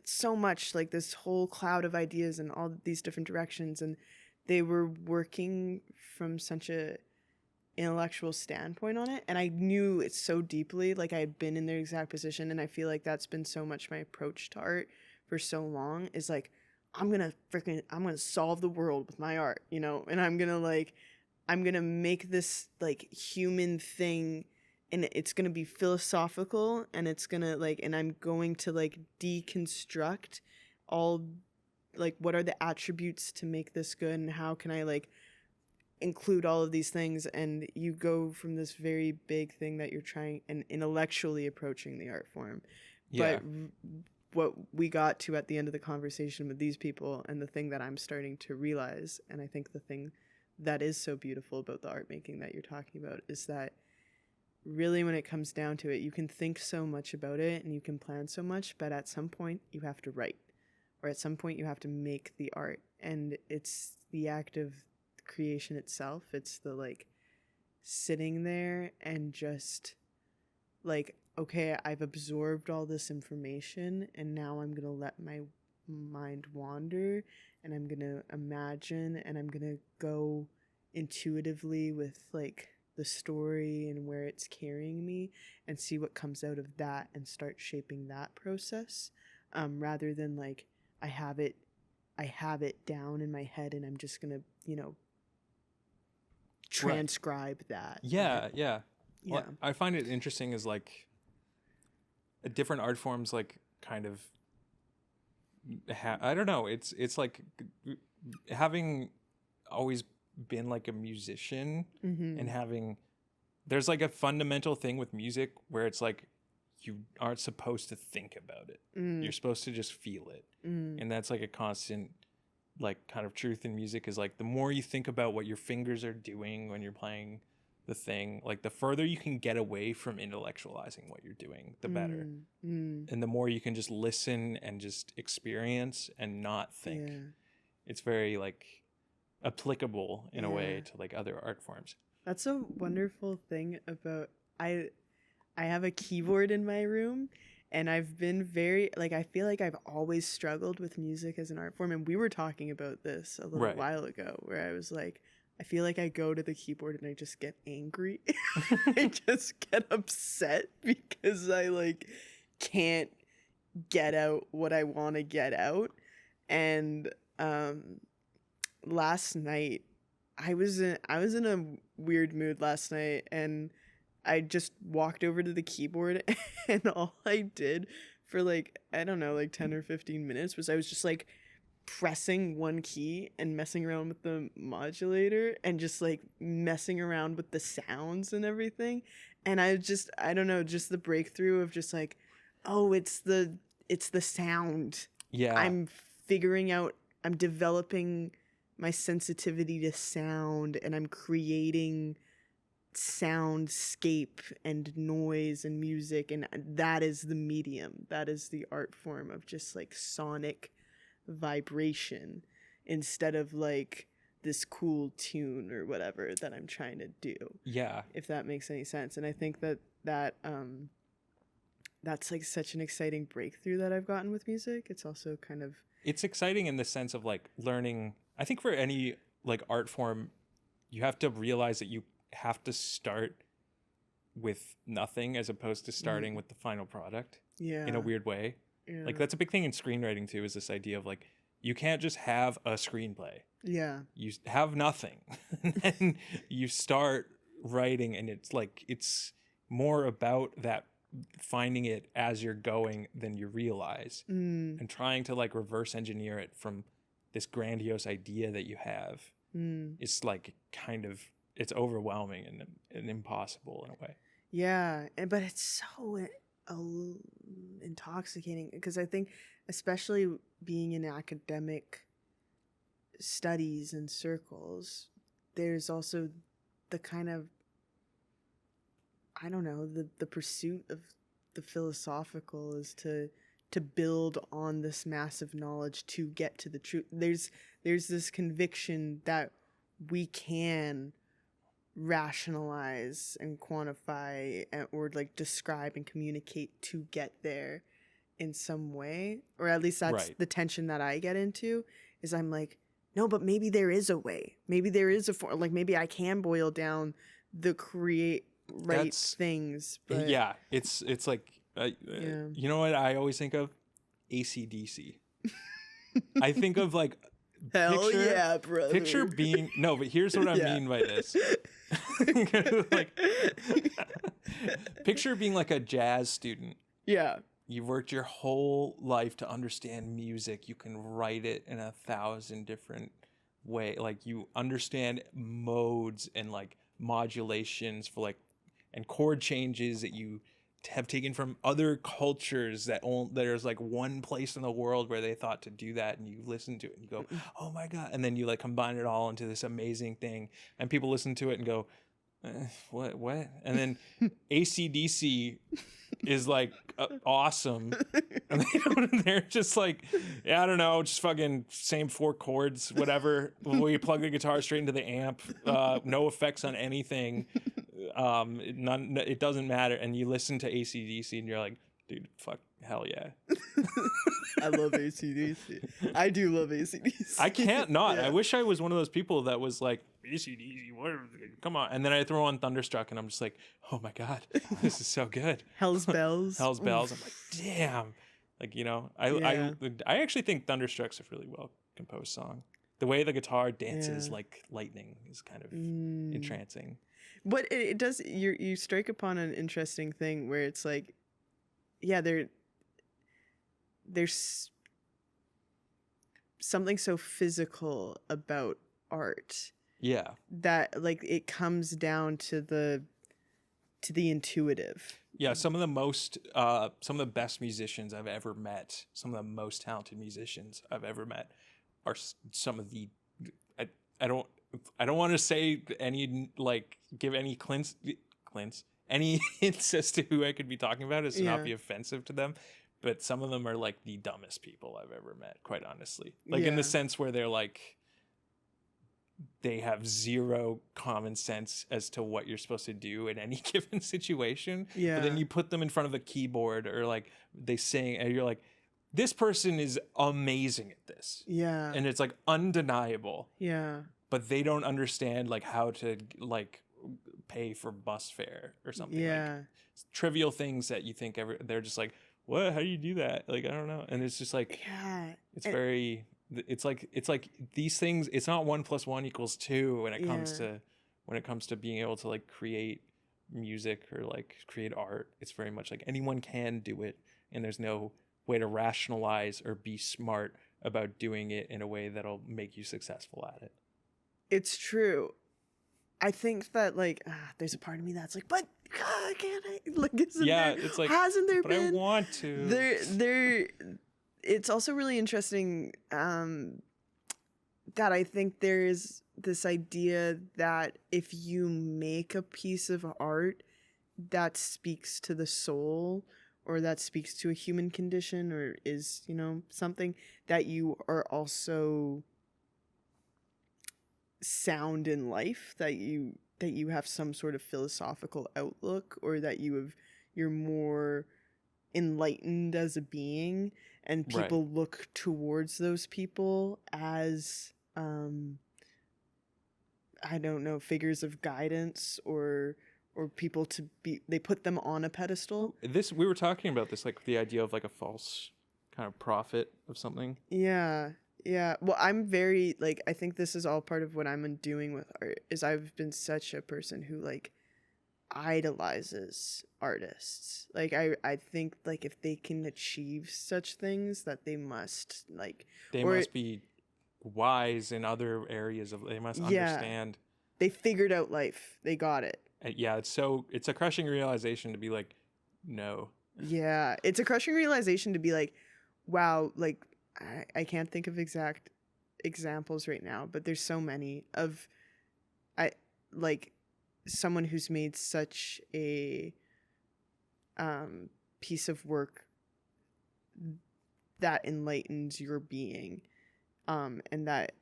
so much, like this whole cloud of ideas in all these different directions. And they were working from such a intellectual standpoint on it. And I knew it so deeply, like I had been in their exact position. And I feel like that's been so much my approach to art for so long, is like, I'm going to solve the world with my art, you know? And I'm going to make this like human thing, and it's going to be philosophical, and it's going to like, and I'm going to like deconstruct all like what are the attributes to make this good, and how can I like include all of these things. And you go from this very big thing that you're trying and intellectually approaching the art form. But what we got to at the end of the conversation with these people, and the thing that I'm starting to realize, and I think the thing that is so beautiful about the art making that you're talking about, is that really when it comes down to it, you can think so much about it and you can plan so much, but at some point you have to write, or at some point you have to make the art. And it's the act of creation itself. It's the like sitting there and just like, okay, I've absorbed all this information, and now I'm gonna let my mind wander, and I'm gonna imagine, and I'm gonna go intuitively with like the story and where it's carrying me, and see what comes out of that and start shaping that process, rather than like I have it down in my head and I'm just gonna, you know, transcribe that. Well, I find it interesting is like different art forms like kind of I don't know, it's like having always been like a musician, and having there's like a fundamental thing with music where it's like you aren't supposed to think about it, you're supposed to just feel it, and that's like a constant like kind of truth in music, is like the more you think about what your fingers are doing when you're playing the thing, like the further you can get away from intellectualizing what you're doing, the better. And the more you can just listen and just experience and not think. It's very like applicable in a way to like other art forms. That's a wonderful thing about I have a keyboard in my room, and I've been very like, I feel like I've always struggled with music as an art form, and we were talking about this a little while ago, where I was like, I feel like I go to the keyboard and I just get angry. I just get upset because I like can't get out what I want to get out. And last night I was in a weird mood last night, and I just walked over to the keyboard and all I did for like, I don't know, like 10 or 15 minutes was I was just like pressing one key and messing around with the modulator and just like messing around with the sounds and everything. And I don't know, just the breakthrough of just like, oh, it's the sound. Yeah. I'm developing my sensitivity to sound, and I'm creating soundscape and noise and music, and that is the medium. That is the art form of just like sonic vibration instead of like this cool tune or whatever that I'm trying to do. Yeah. If that makes any sense. And I think that's like such an exciting breakthrough that I've gotten with music. It's also kind of, It's exciting in the sense of like learning. I think for any like art form, you have to realize that you have to start with nothing as opposed to starting with the final product. yeah, In a weird way. yeah. Like that's a big thing in screenwriting too, is this idea of like, you can't just have a screenplay. Yeah. You have nothing. And then you start writing, and it's like, it's more about that, finding it as you're going than you realize, and trying to like reverse engineer it from this grandiose idea that you have. It's like kind of, it's overwhelming and impossible in a way. Yeah, but it's so intoxicating because I think, especially being in academic studies and circles, there's also the kind of, I don't know, the pursuit of the philosophical is to build on this massive knowledge to get to the truth. There's this conviction that we can rationalize and quantify or like describe and communicate to get there in some way, or at least that's Right. the tension that I get into, is I'm like, no, but maybe there is a way, maybe there is a form, like maybe I can boil down the things, but Yeah, it's like, Yeah. you know what I always think of? AC/DC. I think of like, hell yeah, brother. picture being, no, but here's what I Yeah. mean by this. Like, picture being like a jazz student. yeah, You've worked your whole life to understand music. You can write it in 1,000 different ways. Like you understand modes and like modulations for like, and chord changes that you have taken from other cultures that there's like one place in the world where they thought to do that, and you listen to it and you go, oh my God. And then you like combine it all into this amazing thing, and people listen to it and go, what? And then AC/DC is like awesome. And they're just like, yeah, I don't know, just fucking same 4 chords, whatever. Where you plug the guitar straight into the amp, no effects on anything. It doesn't matter. And you listen to AC/DC and you're like, dude, fuck, hell yeah. I love AC/DC. I do love AC/DC. I can't not. Yeah. I wish I was one of those people that was like, AC/DC, come on. And then I throw on Thunderstruck and I'm just like, oh my God, this is so good. Hell's Bells. Hell's Bells. I'm like, damn. Like, you know, I actually think Thunderstruck's a really well composed song. The way the guitar dances like lightning is kind of entrancing. But it does, you strike upon an interesting thing where it's like, yeah, there's something so physical about art Yeah. that like it comes down to the intuitive. Yeah, some of the best musicians I've ever met, some of the most talented musicians I've ever met are some of the, I don't want to say any, like, give any any hints as to who I could be talking about as to not be offensive to them, but some of them are like the dumbest people I've ever met, quite honestly. Like in the sense where they're like, they have zero common sense as to what you're supposed to do in any given situation. Yeah. But then you put them in front of a keyboard or like they sing and you're like, this person is amazing at this. Yeah. And it's like undeniable. Yeah. But they don't understand like how to like pay for bus fare or something. Yeah. Like, trivial things that you think they're just like, what? How do you do that? Like, I don't know. And it's just like, Yeah. it's very it's like these things, it's not 1 + 1 = 2 when it comes to being able to like create music or like create art. It's very much like anyone can do it, and there's no way to rationalize or be smart about doing it in a way that'll make you successful at it. It's true. I think that like there's a part of me that's like, but can't I? Like, It's like, hasn't there but been? I want to. There. It's also really interesting that I think there is this idea that if you make a piece of art that speaks to the soul, or that speaks to a human condition, or is, something, that you are also sound in life, that you have some sort of philosophical outlook, or that you're more enlightened as a being, and people look towards those people as I don't know, figures of guidance, or people to be, they put them on a pedestal. We were talking about this, like the idea of like a false kind of prophet of something. Yeah. Well, I'm very like, I think this is all part of what I'm doing with art, is I've been such a person who like idolizes artists. Like I think like if they can achieve such things, that they must must be wise in other areas of, they must understand. They figured out life. They got it. It's a crushing realization to be like, no. Yeah, it's a crushing realization to be like, wow, like I can't think of exact examples right now, but there's so many of someone who's made such a piece of work that enlightens your being, and that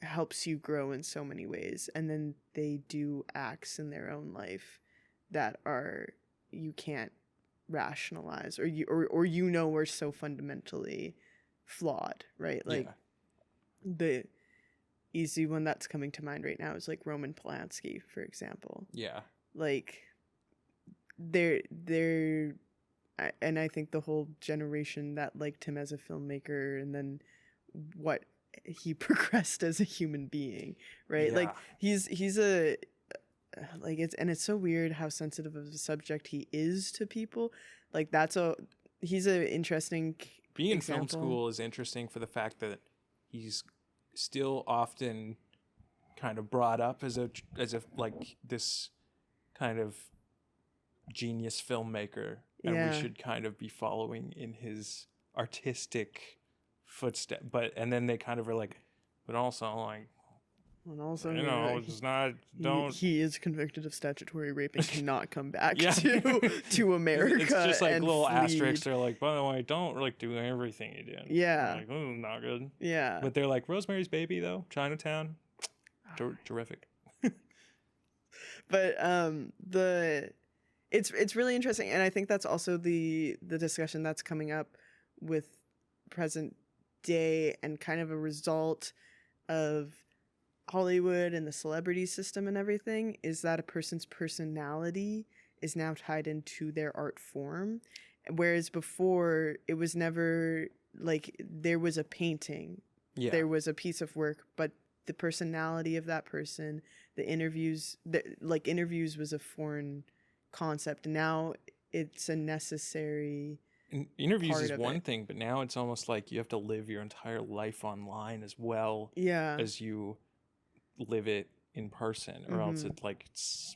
helps you grow in so many ways, and then they do acts in their own life that you can't rationalize, or are so fundamentally flawed, right? Like the easy one that's coming to mind right now is like Roman Polanski, for example. Yeah. Like and I think the whole generation that liked him as a filmmaker, and then what he progressed as a human being, right? Yeah. Like he's a like, it's so weird how sensitive of a subject he is to people. Like he's an interesting being example. In film school is interesting for the fact that he's still often kind of brought up as if like this kind of genius filmmaker, and we should kind of be following in his artistic footstep, and then they kind of are like, but also like, and also, it's not, don't. He is convicted of statutory rape and cannot come back to America. It's just like little flee. asterisks. They're like, by the way, don't like do everything you do. Yeah. Like, oh, not good. Yeah. But they're like, Rosemary's Baby though, Chinatown, terrific. But it's really interesting, and I think that's also the discussion that's coming up with present day, and kind of a result of Hollywood and the celebrity system and everything, is that a person's personality is now tied into their art form, whereas before it was never like, there was a painting, there was a piece of work, but the personality of that person, the interviews was a foreign concept, and now it's a necessary. And interviews is one thing, but now it's almost like you have to live your entire life online as well as you live it in person, or else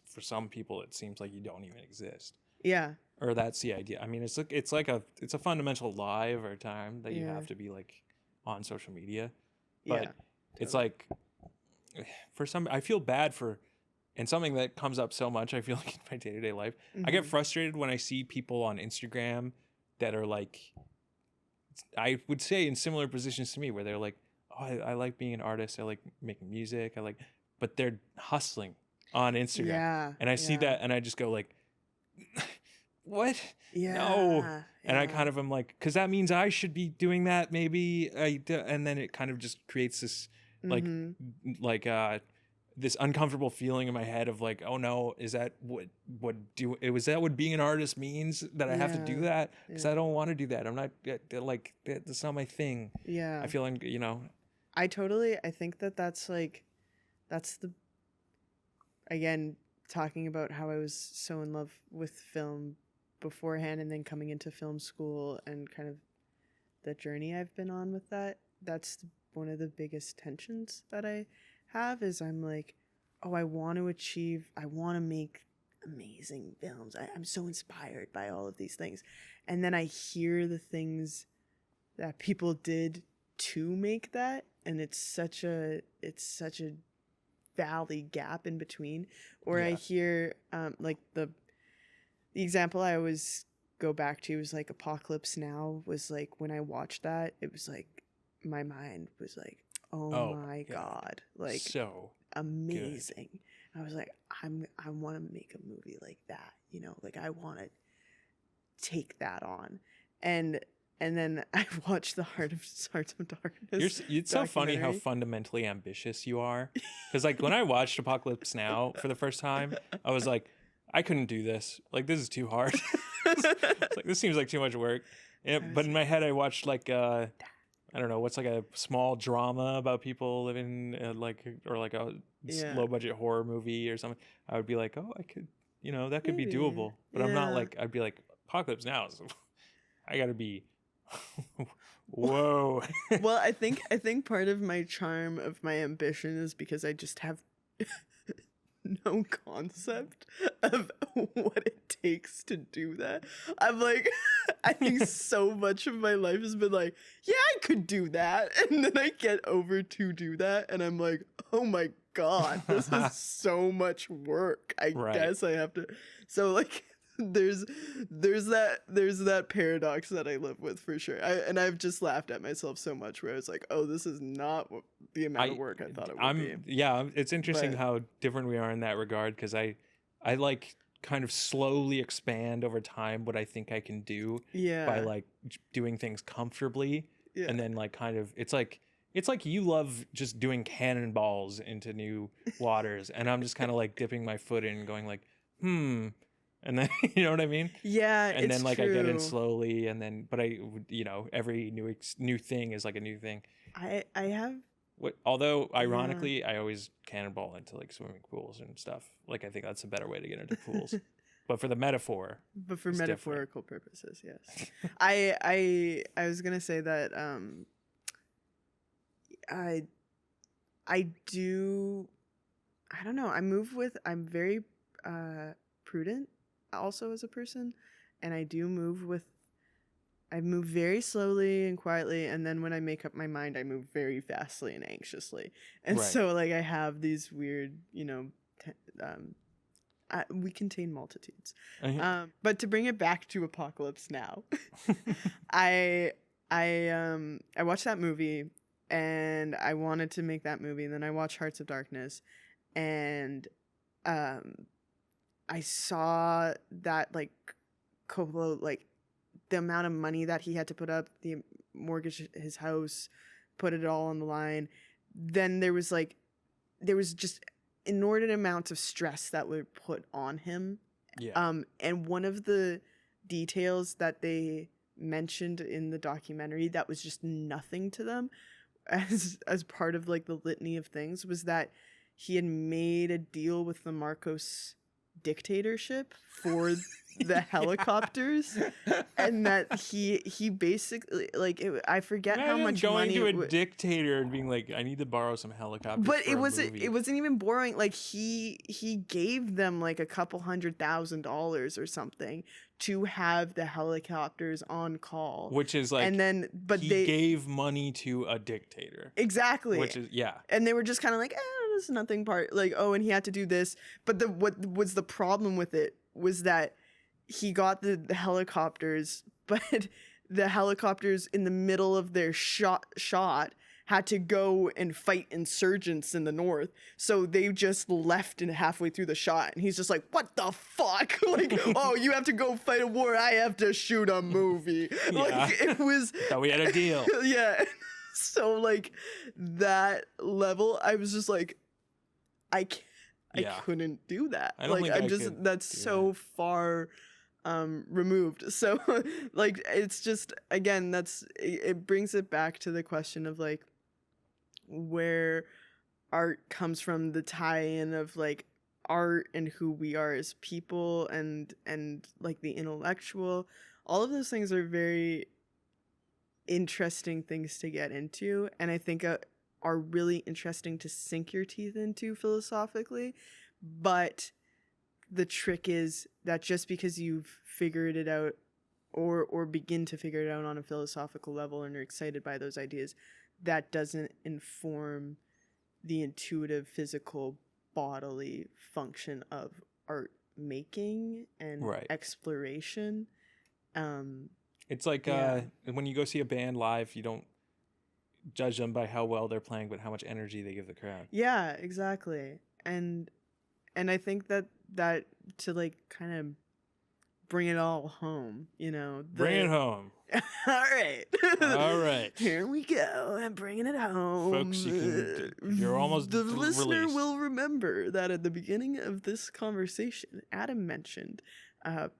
for some people it seems like you don't even exist. Yeah. Or that's the idea. I mean, it's a fundamental lie of our time that you have to be like on social media. But it's like, for some, I feel bad for, and something that comes up so much, I feel like in my day-to-day life, I get frustrated when I see people on Instagram that are like, I would say in similar positions to me, where they're like, oh, I like being an artist, I like making music, but they're hustling on Instagram. Yeah. And I see that and I just go like, what? Yeah. No. And I kind of am like, because that means I should be doing that maybe. And then it kind of just creates this this uncomfortable feeling in my head of like, oh no, is that what being an artist means, that I have to do that? Because I don't want to do that. I'm not like, that's not my thing. Yeah. I feel like, I think that that's like, that's the, again, talking about how I was so in love with film beforehand and then coming into film school and kind of the journey I've been on with that. That's one of the biggest tensions that I have is I'm like, oh, I want to make amazing films. I'm so inspired by all of these things. And then I hear the things that people did to make that, and it's such a valley gap in between. Or I hear like the example I always go back to was like Apocalypse Now was like, when I watched that, it was like my mind was like, oh my God, like so amazing. Good. I was like, I want to make a movie like that, you know, like I want to take that on. And then I watched Hearts of Darkness. It's so funny how fundamentally ambitious you are. Because like when I watched Apocalypse Now for the first time, I was like, I couldn't do this. Like, this is too hard. It's like, this seems like too much work. Yeah, but in my head, I watched like I don't know, what's like a small drama about people living or like a low budget horror movie or something. I would be like, oh, I could, you know, that could be doable. But I'm not like, I'd be like, Apocalypse Now, so I got to be. Whoa. Well, I think part of my charm of my ambition is because I just have no concept of what it takes to do that. I'm like, I think so much of my life has been like, yeah, I could do that. And then I get over to do that. And I'm like, oh my God, this is so much work. I guess I have to. So like, there's that paradox that I live with for sure. I've just laughed at myself so much where I was like, oh, this is not the amount of work I thought it would be. Yeah, it's interesting how different we are in that regard, because I like kind of slowly expand over time what I think I can do by like doing things comfortably. Yeah. And then like kind of it's like you love just doing cannonballs into new waters, and I'm just kind of like dipping my foot in and going like, and then, you know what I mean? Yeah, and then like true. I get in slowly, and then, but I, you know, every new thing is like a new thing. I have. Although ironically, I always cannonball into like swimming pools and stuff. Like I think that's a better way to get into pools. But for the metaphor. But for metaphorical purposes, yes. I was gonna say that I do. I don't know. I'm very prudent also as a person, and I move very slowly and quietly, and then when I make up my mind, I move very fastly and anxiously. And so like I have these weird, you know, we contain multitudes. But to bring it back to Apocalypse Now, I watched that movie and I wanted to make that movie, and then I watched Hearts of Darkness, and I saw that like Coppola, like the amount of money that he had to put up, the mortgage his house, put it all on the line. Then there was just inordinate amounts of stress that were put on him. Yeah. And one of the details that they mentioned in the documentary that was just nothing to them as part of like the litany of things was that he had made a deal with the Marcos dictatorship for the helicopters, and that he basically like I forget how much money going to a dictator and being like, I need to borrow some helicopters. But it wasn't even borrowing. Like he gave them like a couple $100,000 or something to have the helicopters on call, which is like, and then they gave money to a dictator, exactly, which is and they were just kind of like, this is nothing part, like, oh, and he had to do this. But what was the problem with it was that he got the helicopters, but the helicopters in the middle of their shot had to go and fight insurgents in the north. So they just left halfway through the shot, and he's just like, what the fuck? Like, oh, you have to go fight a war, I have to shoot a movie. Like, it was... Thought we had a deal. Yeah. So, like, that level, I was just like, I couldn't do that. That's so far removed. So like, it's just, again, it brings it back to the question of like, where art comes from, the tie-in of like art and who we are as people, and like the intellectual. All of those things are very interesting things to get into, and I think are really interesting to sink your teeth into philosophically. But the trick is that just because you've figured it out or begin to figure it out on a philosophical level and are excited by those ideas, that doesn't inform the intuitive, physical, bodily function of art making and exploration. It's like when you go see a band live, you don't judge them by how well they're playing, but how much energy they give the crowd. Yeah, exactly. And I think that to like kind of bring it all home, you know. Bring it home. All right. All right. Here we go. I'm bringing it home. Folks, you're almost the listener released. will remember that at the beginning of this conversation, Adam mentioned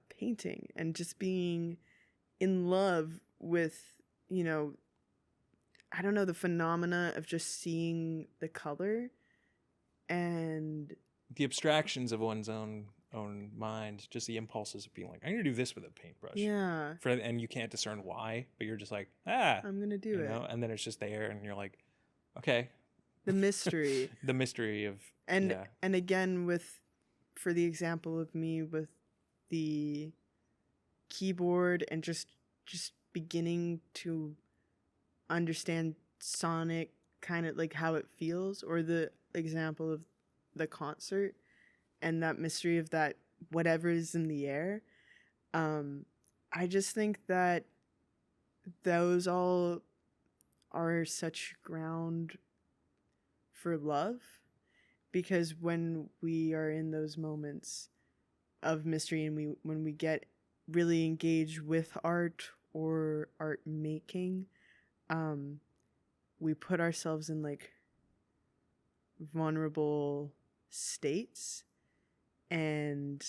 painting and just being in love with, you know, I don't know, the phenomena of just seeing the color and the abstractions of one's own mind, just the impulses of being like, I'm gonna do this with a paintbrush. Yeah. And you can't discern why, but you're just like, I'm gonna do it. Know? And then it's just there, and you're like, okay. The mystery. The mystery of and again for the example of me with the keyboard and just beginning to understand sonic kind of like how it feels, or the example of the concert and that mystery of that whatever is in the air. I just think that those all are such ground for love, because when we are in those moments of mystery and when we get really engaged with art or art making, we put ourselves in like vulnerable states, and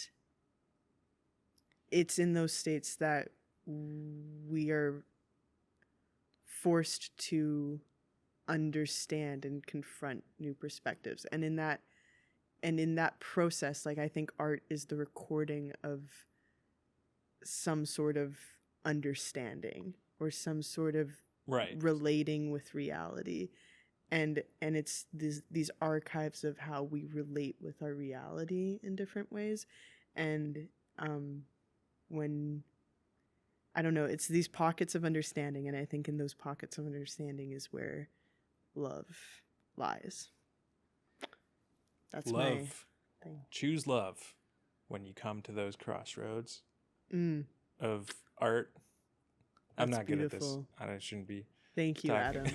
it's in those states that we are forced to understand and confront new perspectives. And in that process, like, I think art is the recording of some sort of understanding or some sort of relating with reality. And it's these archives of how we relate with our reality in different ways. And when, I don't know, it's these pockets of understanding, and I think in those pockets of understanding is where love lies. That's love. my thing. Choose love when you come to those crossroads of art. I'm not beautiful. Good at this. I shouldn't be. Thank you, talking.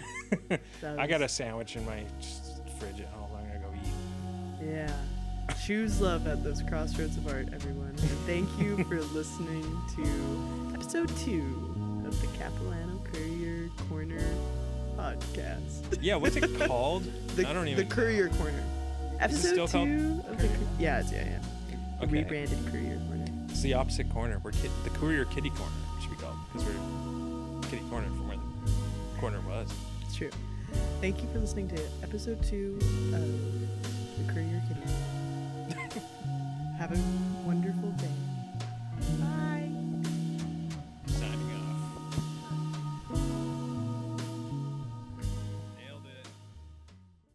Adam. I got a sandwich in my fridge at home. I'm gonna go eat. Yeah. Choose love at those crossroads of art, everyone. And thank you for listening to episode 2 of the Capilano Courier Corner podcast. Yeah, what's it called? I don't even. The Courier Corner. Episode 2 of the. Yeah, it's Okay. Rebranded Courier Corner. It's the opposite corner. We're the Courier Kitty Corner, it should be called, because we're kitty corner from where the corner was. It's true. Thank you for listening to episode 2 of the Courier Kitty. Have a